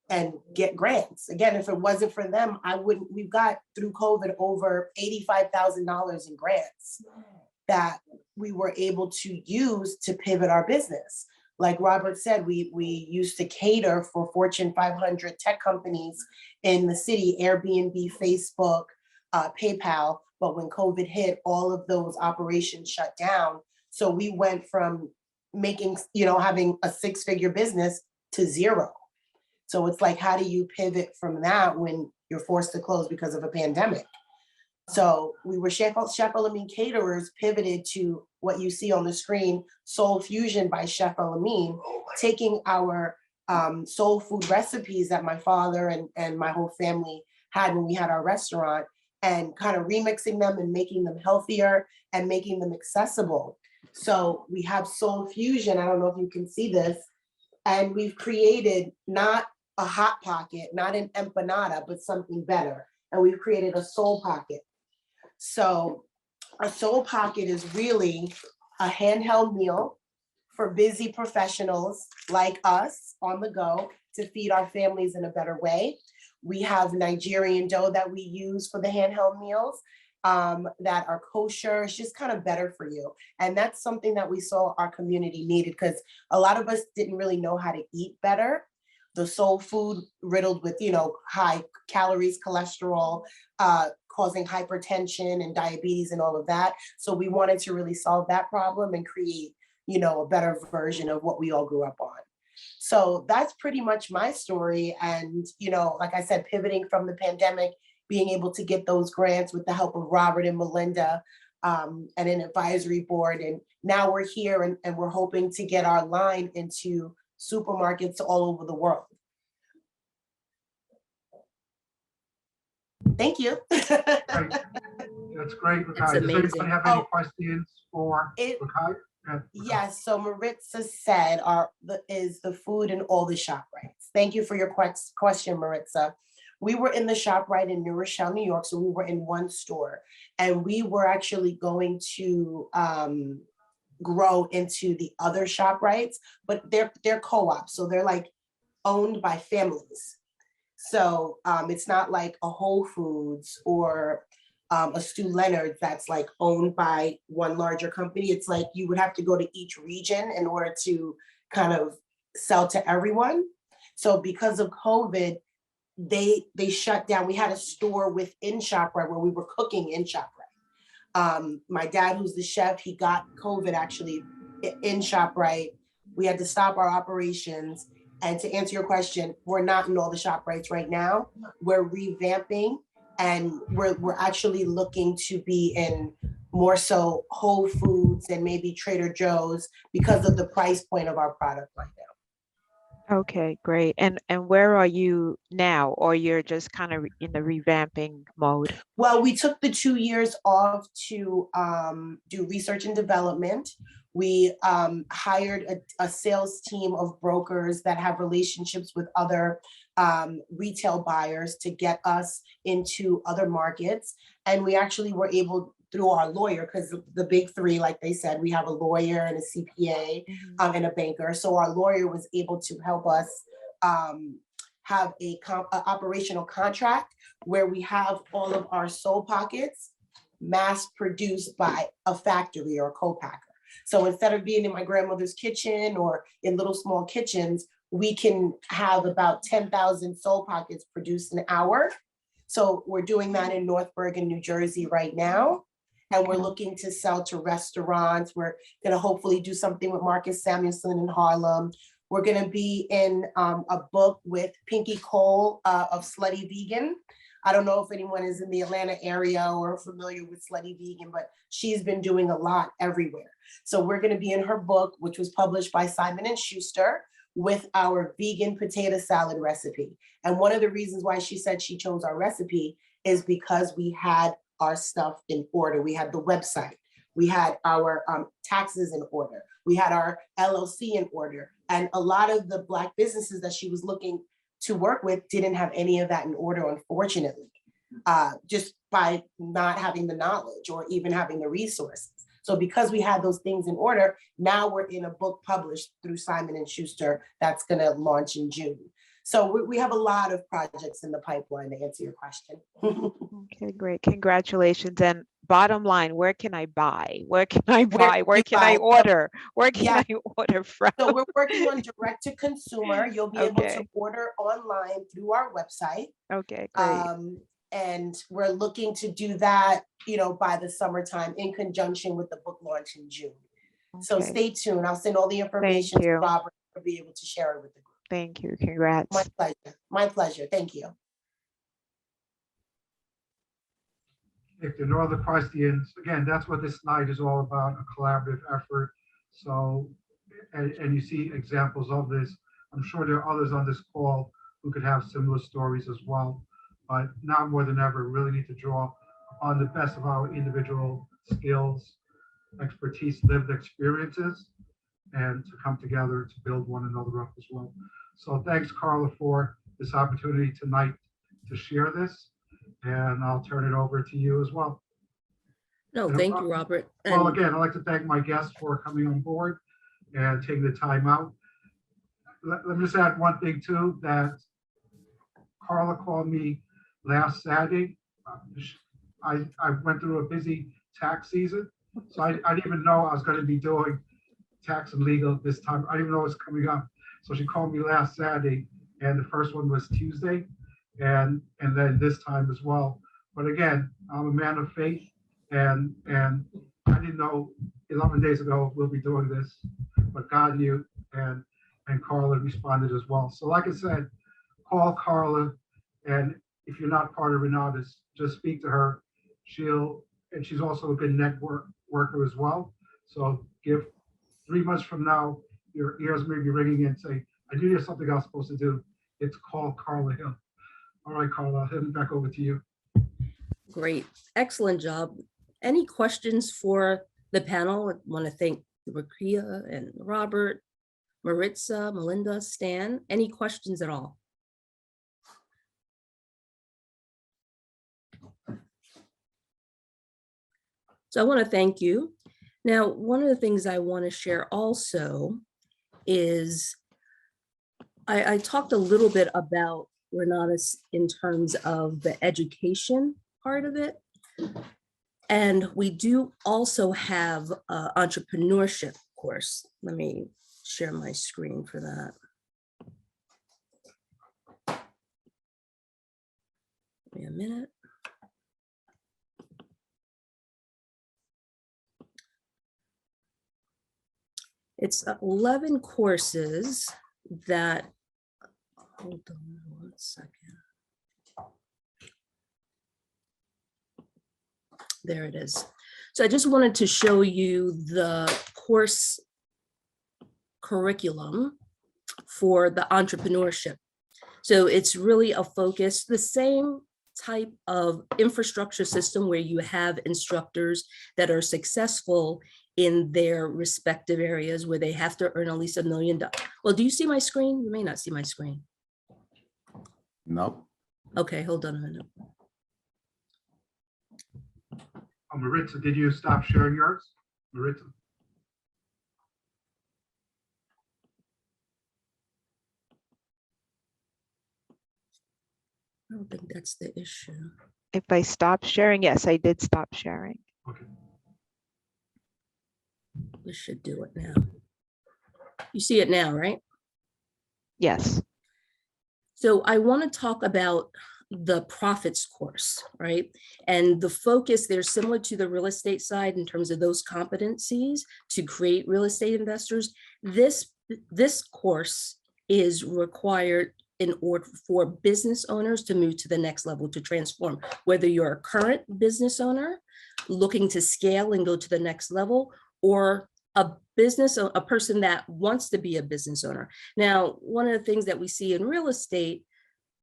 K: and get grants. Again, if it wasn't for them, we've got through COVID over $85,000 in grants that we were able to use to pivot our business. Like Robert said, we used to cater for Fortune 500 tech companies in the city, Airbnb, Facebook, PayPal. But when COVID hit, all of those operations shut down. So we went from making, having a 6-figure business to 0. So it's like, how do you pivot from that when you're forced to close because of a pandemic? So we were Chef Elamine Caterers pivoted to what you see on the screen, Soul Fusion by Chef Elamine, taking our soul food recipes that my father and my whole family had when we had our restaurant, and kind of remixing them and making them healthier and making them accessible. So we have Soul Fusion, I don't know if you can see this, and we've created not a Hot Pocket, not an empanada, but something better. And we've created a Soul Pocket. So a Soul Pocket is really a handheld meal for busy professionals like us on the go to feed our families in a better way. We have Nigerian dough that we use for the handheld meals that are kosher. It's just kind of better for you. And that's something that we saw our community needed, because a lot of us didn't really know how to eat better. The soul food riddled with, high calories, cholesterol, causing hypertension and diabetes and all of that. So we wanted to really solve that problem and create, a better version of what we all grew up on. So that's pretty much my story. And, like I said, pivoting from the pandemic, being able to get those grants with the help of Robert and Melinda and an advisory board. And now we're here and we're hoping to get our line into supermarkets all over the world. Thank you.
B: That's great, Lakai. Does
A: amazing.
B: anyone have any questions for Lakai?
K: Yes, so Maritza said is the food in all the ShopRites. Thank you for your question, Maritza. We were in the ShopRite in New Rochelle, New York, so we were in one store, and we were actually going to grow into the other ShopRites, but they're co-ops, so they're like owned by families. So it's not like a Whole Foods or a Stu Leonard's that's like owned by one larger company. It's like you would have to go to each region in order to kind of sell to everyone. So because of COVID, they shut down. We had a store within ShopRite where we were cooking in ShopRite. My dad, who's the chef, he got COVID actually in ShopRite. We had to stop our operations. And to answer your question, we're not in all the ShopRites right now. We're revamping, and we're actually looking to be in more so Whole Foods and maybe Trader Joe's because of the price point of our product right now.
D: Okay, great. And where are you now, or you're just kind of in the revamping mode?
K: Well, we took the 2 years off to do research and development. We hired a sales team of brokers that have relationships with other retail buyers to get us into other markets. And we actually were able, through our lawyer, because the big three, like they said, we have a lawyer and a CPA and a banker. So our lawyer was able to help us have a operational contract where we have all of our soul pockets mass produced by a factory or a co-packer. So instead of being in my grandmother's kitchen or in little small kitchens, we can have about 10,000 soul pockets produced an hour. So we're doing that in North Bergen, New Jersey right now. And we're looking to sell to restaurants. We're going to hopefully do something with Marcus Samuelson in Harlem. We're going to be in a book with Pinky Cole of Slutty Vegan. I don't know if anyone is in the Atlanta area or familiar with Slutty Vegan, but she's been doing a lot everywhere. So we're going to be in her book, which was published by Simon & Schuster, with our vegan potato salad recipe. And one of the reasons why she said she chose our recipe is because we had our stuff in order. We had the website, we had our taxes in order, we had our LLC in order. And a lot of the Black businesses that she was looking to work with didn't have any of that in order, unfortunately, just by not having the knowledge or even having the resources. So because we had those things in order, now we're in a book published through Simon & Schuster that's going to launch in June. So we have a lot of projects in the pipeline, to answer your question.
D: Okay, great. Congratulations. And bottom line, where can I buy? Where can I buy? Where can I order? Where can I order from?
K: So we're working on direct to consumer. You'll be able to
D: Okay.
K: order online through our website.
D: Okay, great.
K: And we're looking to do that, by the summertime in conjunction with the book launch in June. So
D: Okay.
K: stay tuned. I'll send all the information to
D: you.
K: Robert to be able to share it with the group.
D: Thank you. Congrats.
K: My pleasure. My pleasure. Thank you.
B: If there are no other questions, again, that's what this night is all about, a collaborative effort. So, and you see examples of this. I'm sure there are others on this call who could have similar stories as well. But now more than ever, really need to draw on the best of our individual skills, expertise, lived experiences, and to come together to build one another up as well. So thanks, Carla, for this opportunity tonight to share this. And I'll turn it over to you as well.
A: No, thank you, Robert.
B: Well,
A: And
B: again, I'd like to thank my guests for coming on board and taking the time out. Let me just add one thing too, that Carla called me last Saturday. I went through a busy tax season, so I didn't even know I was going to be doing tax and legal this time. I didn't even know it was coming up. So she called me last Saturday, and the first one was Tuesday, and then this time as well. But again, I'm a man of faith, and I didn't know 11 days ago we'll be doing this, but God knew, and Carla responded as well. So like I said, call Carla, and if you're not part of Renatus, just speak to her. And she's also a good worker as well. So give 3 months from now, your ears may be ringing and say, I knew there's something I was supposed to do. It's call Carla Hill. All right, Carla, I'll hand it back over to you.
A: great, excellent job. Any questions for the panel? I want to thank Rakia and Robert, Maritza, Melinda, Stan. Any questions at all? So I want to thank you. Now, one of the things I want to share also is I talked a little bit about Renatus in terms of the education part of it. And we do also have an entrepreneurship course. Let me share my screen for that. Give me a minute. It's 11 courses that, hold on one second. There it is. So I just wanted to show you the course curriculum for the entrepreneurship. So it's really a focus, the same type of infrastructure system where you have instructors that are successful in their respective areas where they have to earn at least $1 million. Well, do you see my screen? You may not see my screen.
I: No.
A: Okay, hold on a minute.
B: Oh, Maritza, did you stop sharing yours? Maritza?
A: I don't think that's the issue.
D: If I stop sharing, yes, I did stop sharing.
B: Okay.
A: This should do it now. You see it now, right?
D: Yes.
A: So I want to talk about the profits course, right? And the focus there, similar to the real estate side in terms of those competencies to create real estate investors. This course is required in order for business owners to move to the next level, to transform, whether you're a current business owner looking to scale and go to the next level, or a person that wants to be a business owner. Now, one of the things that we see in real estate,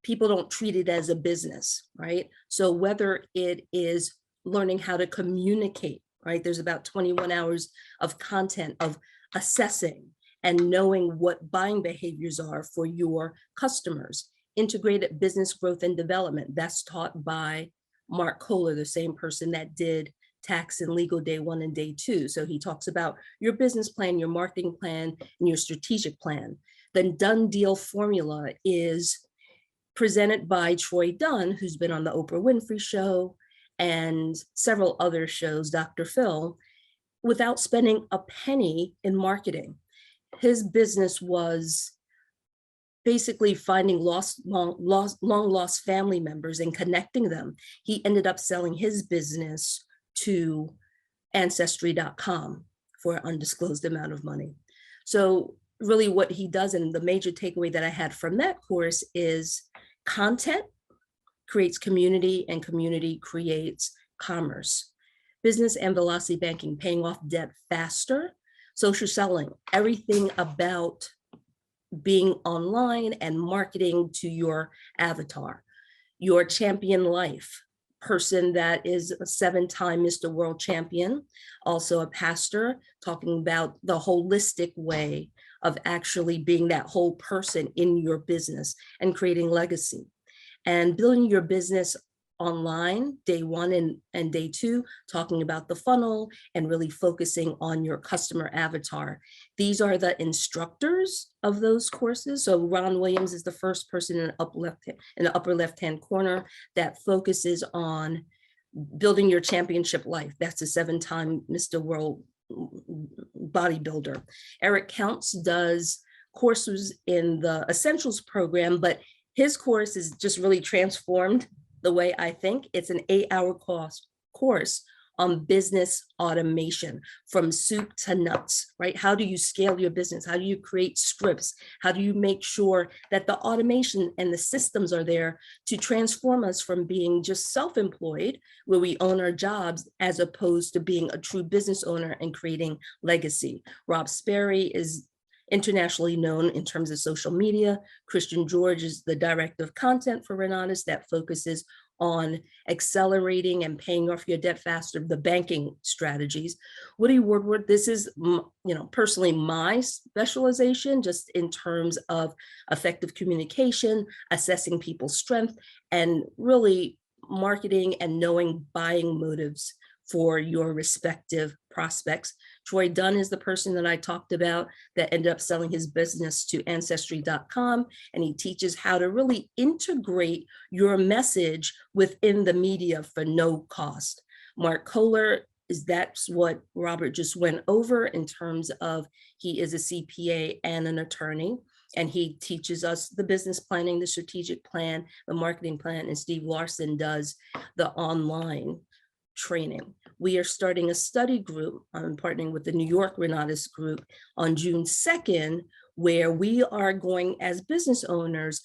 A: people don't treat it as a business, right? So whether it is learning how to communicate, right? There's about 21 hours of content of assessing and knowing what buying behaviors are for your customers. Integrated business growth and development, that's taught by Mark Kohler, the same person that did tax and legal day 1 and day 2. So he talks about your business plan, your marketing plan, and your strategic plan. The done deal formula is presented by Troy Dunn, who's been on the Oprah Winfrey Show and several other shows, Dr. Phil, without spending a penny in marketing. His business was basically finding long lost family members and connecting them. He ended up selling his business to Ancestry.com for an undisclosed amount of money. So really what he does, and the major takeaway that I had from that course, is content creates community and community creates commerce. Business and velocity banking, paying off debt faster, social selling, everything about being online and marketing to your avatar, your champion life, person that is a 7-time Mr. World champion, also a pastor, talking about the holistic way of actually being that whole person in your business and creating legacy. And building your business online, day 1 and day 2, talking about the funnel and really focusing on your customer avatar. These are the instructors of those courses. So Ron Williams is the first person in the upper left-hand corner that focuses on building your championship life. That's a 7-time Mr. World bodybuilder. Eric Counts does courses in the Essentials program, but his course is just really transformed the way I think. It's an 8-hour course on business automation from soup to nuts, right? How do you scale your business? How do you create scripts? How do you make sure that the automation and the systems are there to transform us from being just self-employed, where we own our jobs, as opposed to being a true business owner and creating legacy? Rob Sperry is internationally known in terms of social media. Christian George is the director of content for Renatus that focuses on accelerating and paying off your debt faster, the banking strategies. Woody Woodward, this is, personally my specialization, just in terms of effective communication, assessing people's strength, and really marketing and knowing buying motives for your respective prospects. Troy Dunn is the person that I talked about that ended up selling his business to Ancestry.com, and he teaches how to really integrate your message within the media for no cost. Mark Kohler that's what Robert just went over in terms of he is a CPA and an attorney, and he teaches us the business planning, the strategic plan, the marketing plan, and Steve Larson does the online training. We are starting a study group. I'm partnering with the New York Renatus group on June 2nd, where we are going as business owners,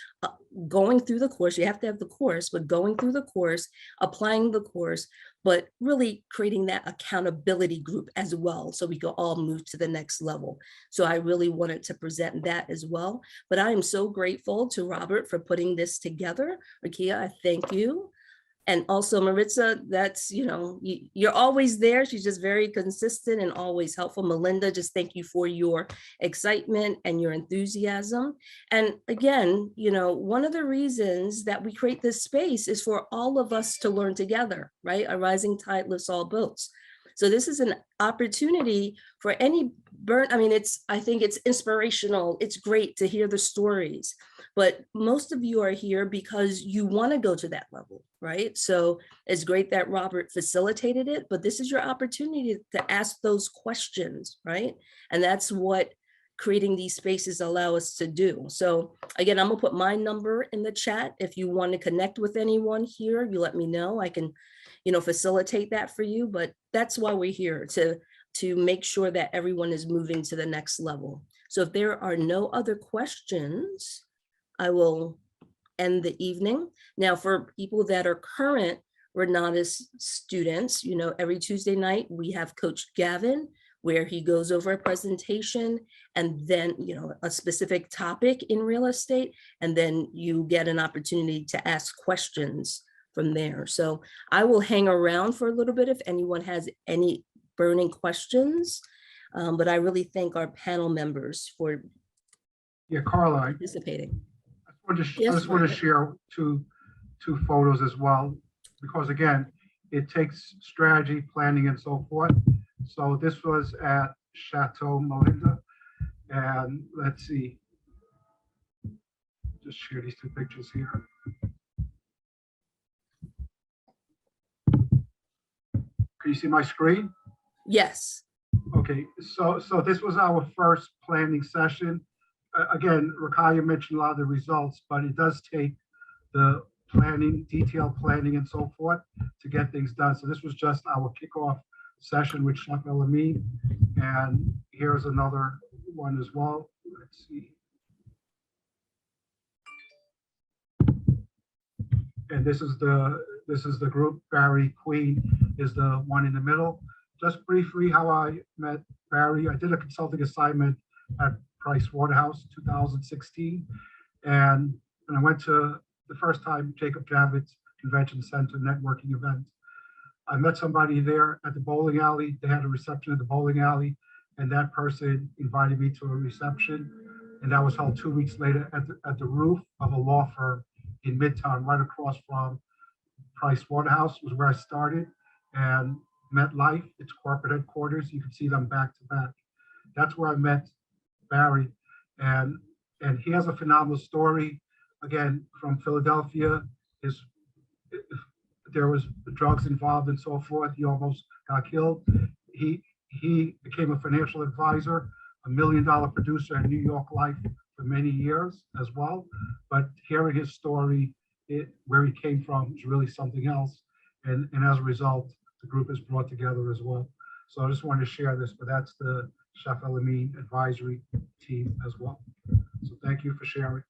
A: going through the course. You have to have the course, but going through the course, applying the course, but really creating that accountability group as well, so we can all move to the next level. So I really wanted to present that as well. But I am so grateful to Robert for putting this together. Rakia, I thank you. And also Maritza, that's, you're always there. She's just very consistent and always helpful. Melinda, just thank you for your excitement and your enthusiasm. And again, one of the reasons that we create this space is for all of us to learn together, right? A rising tide lifts all boats. So this is an opportunity for any I think it's inspirational. It's great to hear the stories, but most of you are here because you want to go to that level, right? So it's great that Robert facilitated it, but this is your opportunity to ask those questions, right? And that's what creating these spaces allow us to do. So again, I'm gonna put my number in the chat. If you want to connect with anyone here, you let me know. I can, facilitate that for you, but that's why we're here, to make sure that everyone is moving to the next level. So if there are no other questions, I will end the evening. Now, for people that are current Renatus students, you know, every Tuesday night we have Coach Gavin, where he goes over a presentation and then, you know, a specific topic in real estate, and then you get an opportunity to ask questions from there. So I will hang around for a little bit if anyone has any burning questions. But I really thank our panel members for
B: Yeah, Carla,
A: participating.
B: I
A: Yes,
B: just want to
A: Robert.
B: share two photos as well, because again, it takes strategy, planning, and so forth. So this was at Chateau Melinda, and let's see, just share these two pictures here. Can you see my screen?
A: Yes.
B: Okay, so this was our first planning session. Again, Rakaya mentioned a lot of the results, but it does take the planning, detailed planning and so forth to get things done. So this was just our kickoff session with Chef Elamine. And here's another one as well. Let's see. And this is the group. Barry Queen is the one in the middle. Just briefly how I met Barry. I did a consulting assignment at Price Waterhouse 2016. And I went to the first time Jacob Javits Convention Center networking event. I met somebody there at the bowling alley. They had a reception at the bowling alley, and that person invited me to a reception. And that was held 2 weeks later at the roof of a law firm in Midtown, right across from Price Waterhouse was where I started. And MetLife, its corporate headquarters, you can see them back to back. That's where I met Barry. And he has a phenomenal story. Again, from Philadelphia, there was drugs involved and so forth. He almost got killed. He became a financial advisor, $1 million producer in New York Life for many years as well. But hearing his story, where he came from, is really something else. And as a result, the group is brought together as well. So I just wanted to share this, but that's the Chef Elamine advisory team as well. So thank you for sharing,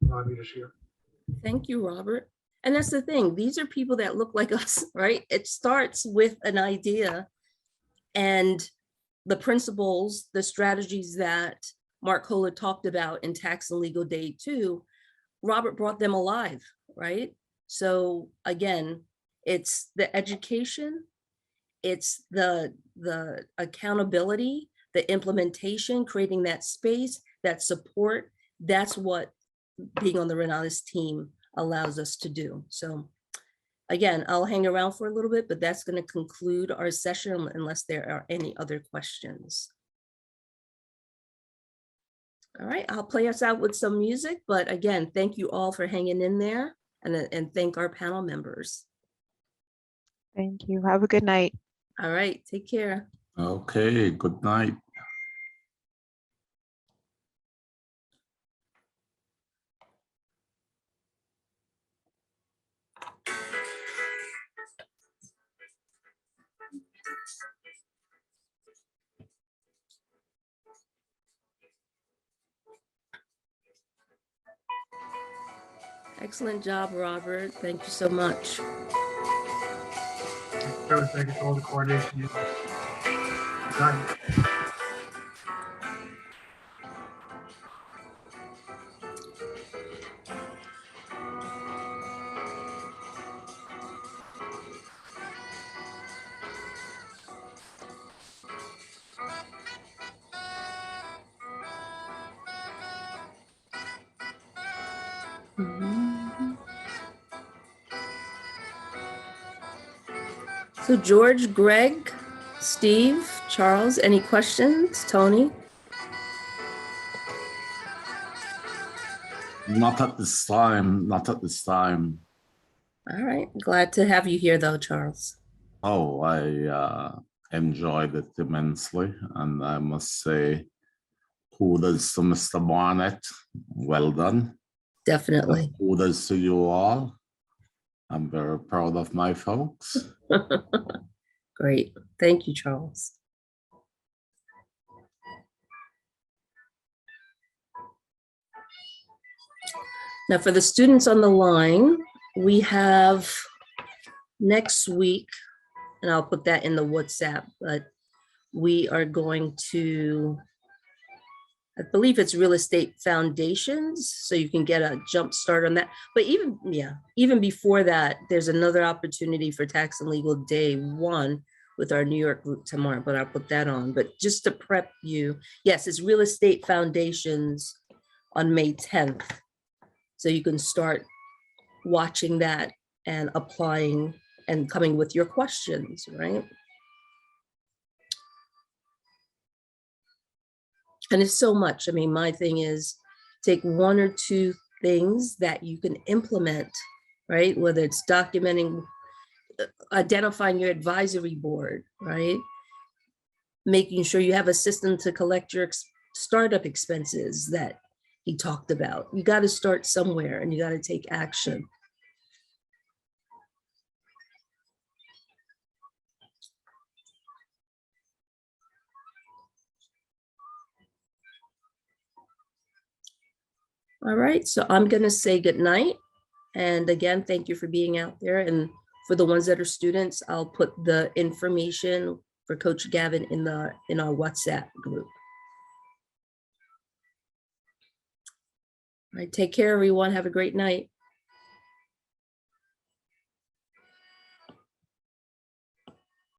B: allowing me to share.
A: Thank you, Robert. And that's the thing. These are people that look like us, right? It starts with an idea and the principles, the strategies that Mark Kohler talked about in Tax and Legal Day 2, Robert brought them alive, right? So again, it's the education, it's the accountability, the implementation, creating that space, that support. That's what being on the Renatus team allows us to do. So again, I'll hang around for a little bit, but that's going to conclude our session unless there are any other questions. All right, I'll play us out with some music, but again, thank you all for hanging in there, and thank our panel members.
D: Thank you. Have a good night.
A: All right, take care.
M: Okay, good night.
A: Excellent job, Robert. Thank you so much.
B: Thank you for all the coordination you done.
A: So George, Greg, Steve, Charles, any questions? Tony?
M: Not at this time, not at this time.
A: All right, glad to have you here though, Charles.
M: Oh, I enjoyed it immensely, and I must say, kudos to Mr. Barnet. Well done.
A: Definitely.
M: Kudos to you all. I'm very proud of my folks.
A: Great. Thank you, Charles. Now for the students on the line, we have next week, and I'll put that in the WhatsApp, but we are going to, I believe it's real estate foundations, so you can get a jump start on that. But even before that, there's another opportunity for tax and legal day 1 with our New York group tomorrow, but I'll put that on. But just to prep you, yes, it's real estate foundations on May 10th. So you can start watching that and applying and coming with your questions, right? And it's so much. I mean, my thing is take 1 or 2 things that you can implement, right? Whether it's documenting, identifying your advisory board, right? Making sure you have a system to collect your startup expenses that he talked about. You got to start somewhere and you got to take action. All right, so I'm going to say good night. And again, thank you for being out there. And for the ones that are students, I'll put the information for Coach Gavin in our WhatsApp group. All right, take care, everyone. Have a great night.